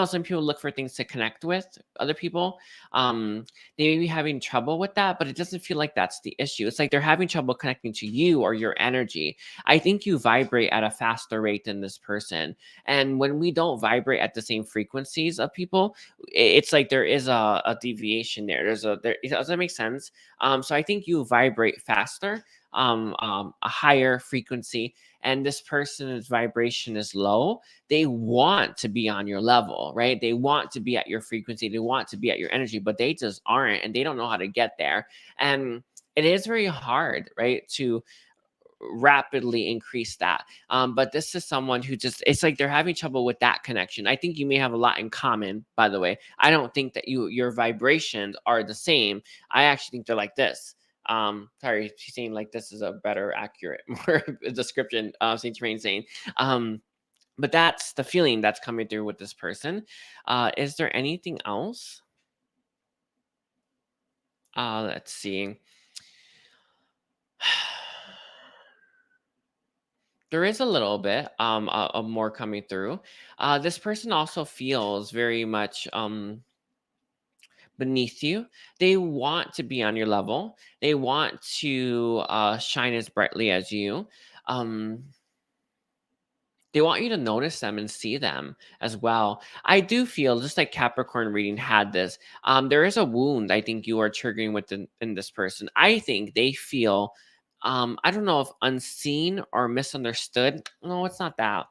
Some people look for things to connect with other people. Um, they may be having trouble with that, but it doesn't feel like that's the issue. It's like they're having trouble connecting to you or your energy. I think you vibrate at a faster rate than this person. And when we don't vibrate at the same frequencies of people, it's like there is a deviation there. Does that make sense? So I think you vibrate faster, a higher frequency, and this person's vibration is low. They want to be on your level, right? They want to be at your frequency, they want to be at your energy, but they just aren't, and they don't know how to get there. And it is very hard, right, to rapidly increase that. But this is someone who just, it's like they're having trouble with that connection. I think you may have a lot in common, by the way. I don't think that your vibrations are the same. I actually think they're like this. Sorry, she's saying like this is a better, accurate, more description of Saint Germain saying. But that's the feeling that's coming through with this person. Is there anything else? Let's see. There is a little bit of more coming through. This person also feels very much beneath you. They want to be on your level. They want to shine as brightly as you. Um, they want you to notice them and see them as well. I do feel just like Capricorn reading had this. There is a wound I think you are triggering in this person. I think they feel, I don't know if unseen or misunderstood. No, it's not that.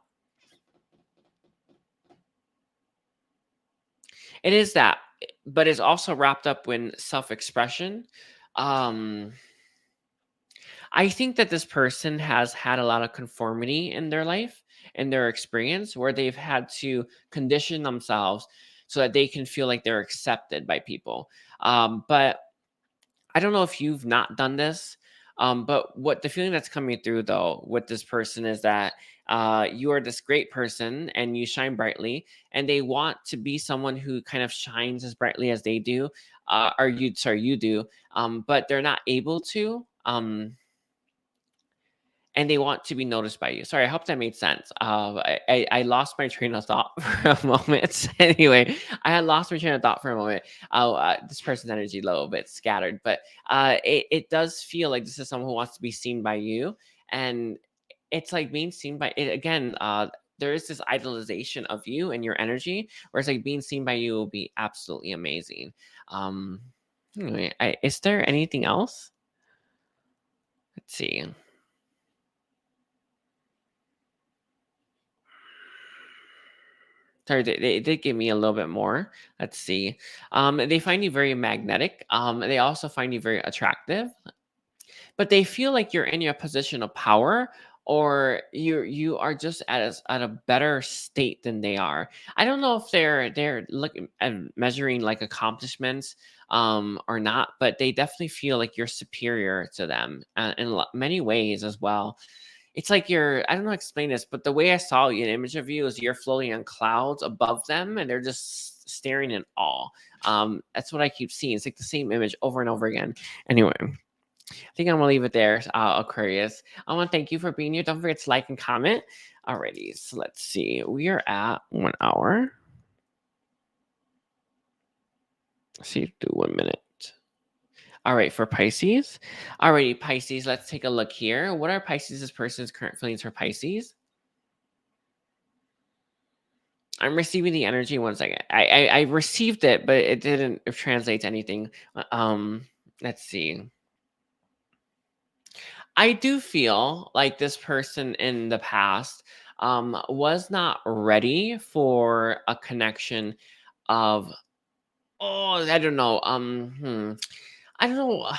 It is that, but it's also wrapped up in self-expression. Um, I think that this person has had a lot of conformity in their life, in their experience, where they've had to condition themselves so that they can feel like they're accepted by people. But I don't know if you've not done this, but what the feeling that's coming through though with this person is that you are this great person and you shine brightly, and they want to be someone who kind of shines as brightly as they do, or you, sorry, you do, but they're not able to. And they want to be noticed by you. Sorry, I hope that made sense. I lost my train of thought for a moment. Anyway, I had lost my train of thought for a moment. This person's energy a little bit scattered, but it does feel like this is someone who wants to be seen by you, and it's like being seen by it again. There is this idolization of you and your energy, whereas like being seen by you will be absolutely amazing. Um, anyway, is there anything else? Let's see. Sorry, they did give me a little bit more. Let's see. They find you very magnetic. They also find you very attractive, but they feel like you're in your position of power, or you are just at a better state than they are. I don't know if they're looking and measuring like accomplishments or not, but they definitely feel like you're superior to them in many ways as well. It's like you're, I don't know how to explain this, but the way I saw you, an image of you is you're floating on clouds above them and they're just staring in awe. That's what I keep seeing. It's like the same image over and over again. Anyway, I think I'm gonna leave it there, Aquarius. I want to thank you for being here. Don't forget to like and comment. Alrighty, so let's see. We are at 1 hour. Let's see, do 1 minute. All right, for Pisces. Alrighty, Pisces, let's take a look here. What are Pisces' person's current feelings for Pisces? I'm receiving the energy. 1 second. I received it, but it didn't translate to anything. Let's see. I do feel like this person in the past was not ready for a connection of, oh, I don't know. I don't know.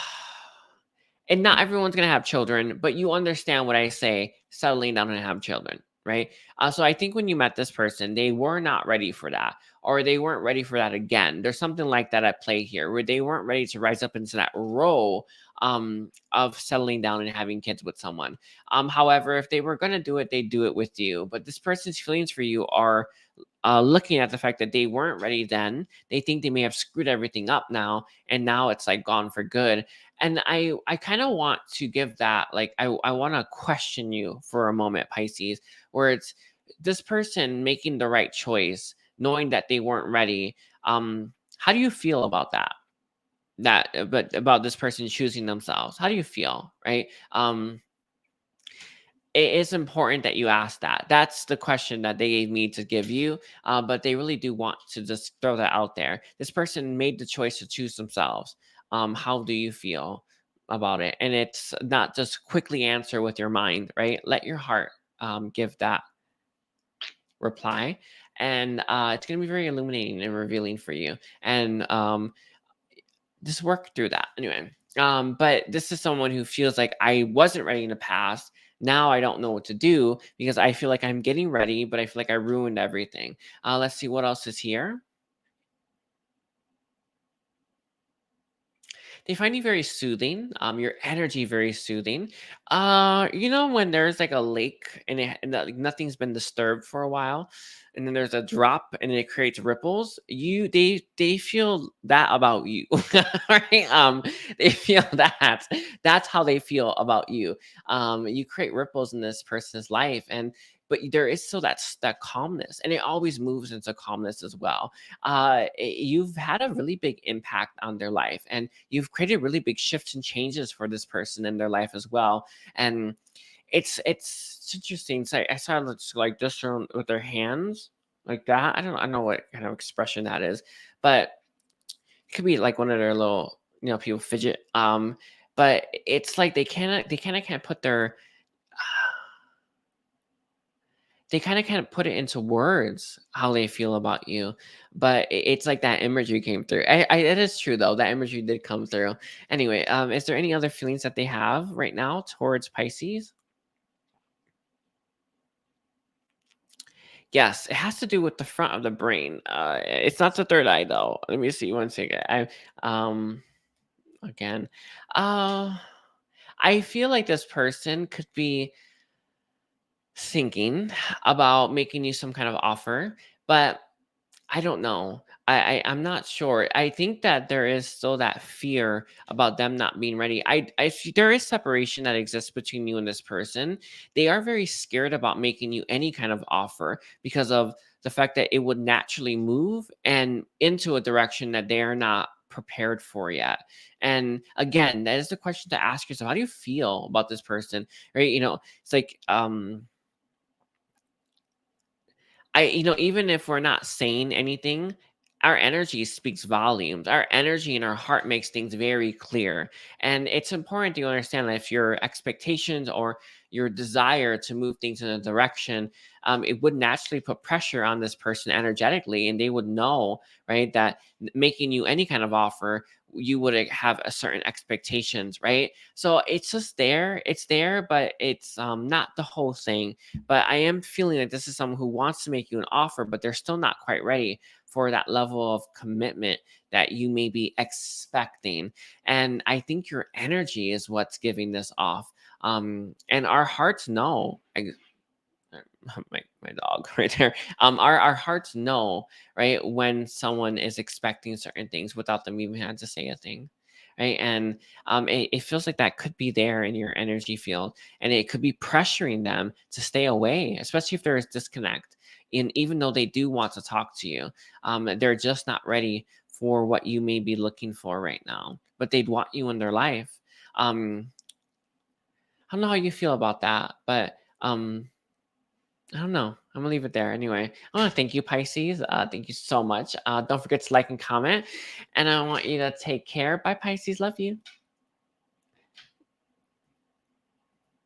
And not everyone's gonna have children, but you understand what I say, settling down and have children, right? So I think when you met this person, they were not ready for that, or they weren't ready for that again. There's something like that at play here, where they weren't ready to rise up into that role of settling down and having kids with someone. However, if they were gonna do it, they'd do it with you. But this person's feelings for you are looking at the fact that they weren't ready then. They think they may have screwed everything up now, and now it's like gone for good. And I kind of want to give that, like, I want to question you for a moment, Pisces, where it's this person making the right choice, knowing that they weren't ready. How do you feel about that? But about this person choosing themselves, how do you feel, right? It is important that you ask that. That's the question that they gave me to give you. But they really do want to just throw that out there. This person made the choice to choose themselves. How do you feel about it? And it's not just quickly answer with your mind, right? Let your heart give that reply. And it's going to be very illuminating and revealing for you. And just work through that anyway. But this is someone who feels like I wasn't ready in the past. Now I don't know what to do because I feel like I'm getting ready, but I feel like I ruined everything. Let's see what else is here. They find you very soothing. Your energy very soothing. You know when there's like a lake and like, nothing's been disturbed for a while. and then there's a drop and it creates ripples, they feel that about you. Right? They feel that. That's how they feel about you. You create ripples in this person's life, and but there is still that calmness, and it always moves into calmness as well. You've had a really big impact on their life, and you've created really big shifts and changes for this person in their life as well. And it's interesting. So I saw it's like just with their hands like that. I don't know what kind of expression that is, but it could be like one of their little, people fidget. But it's like they kind of can't put their they kind of can't put it into words how they feel about you, but it's like that imagery came through. It is true though, that imagery did come through. Anyway, is there any other feelings that they have right now towards Pisces? Yes, it has to do with the front of the brain. It's not the third eye though. Let me see one second. Um again, uh, I feel like this person could be thinking about making you some kind of offer, but I don't know. I'm not sure. I think that there is still that fear about them not being ready. There is separation that exists between you and this person. They are very scared about making you any kind of offer because of the fact that it would naturally move and into a direction that they are not prepared for yet. And again, that is the question to ask yourself. How do you feel about this person? Right? It's like even if we're not saying anything, our energy speaks volumes. Our energy and our heart makes things very clear. And it's important to understand that if your expectations or your desire to move things in a direction, it would naturally put pressure on this person energetically, and they would know, right, that making you any kind of offer, you would have a certain expectations, right? So it's just there, it's there, but it's not the whole thing. But I am feeling like this is someone who wants to make you an offer, but they're still not quite ready for that level of commitment that you may be expecting. And I think your energy is what's giving this off. And our hearts know. My dog right there. Our hearts know, right, when someone is expecting certain things without them even having to say a thing, right? And it feels like that could be there in your energy field, and it could be pressuring them to stay away, especially if there is disconnect. And even though they do want to talk to you, they're just not ready for what you may be looking for right now, but they'd want you in their life. I don't know how you feel about that, but I don't know. I'm gonna leave it there. Anyway, I want to thank you, Pisces. Thank you so much. Don't forget to like and comment. And I want you to take care. Bye, Pisces. Love you.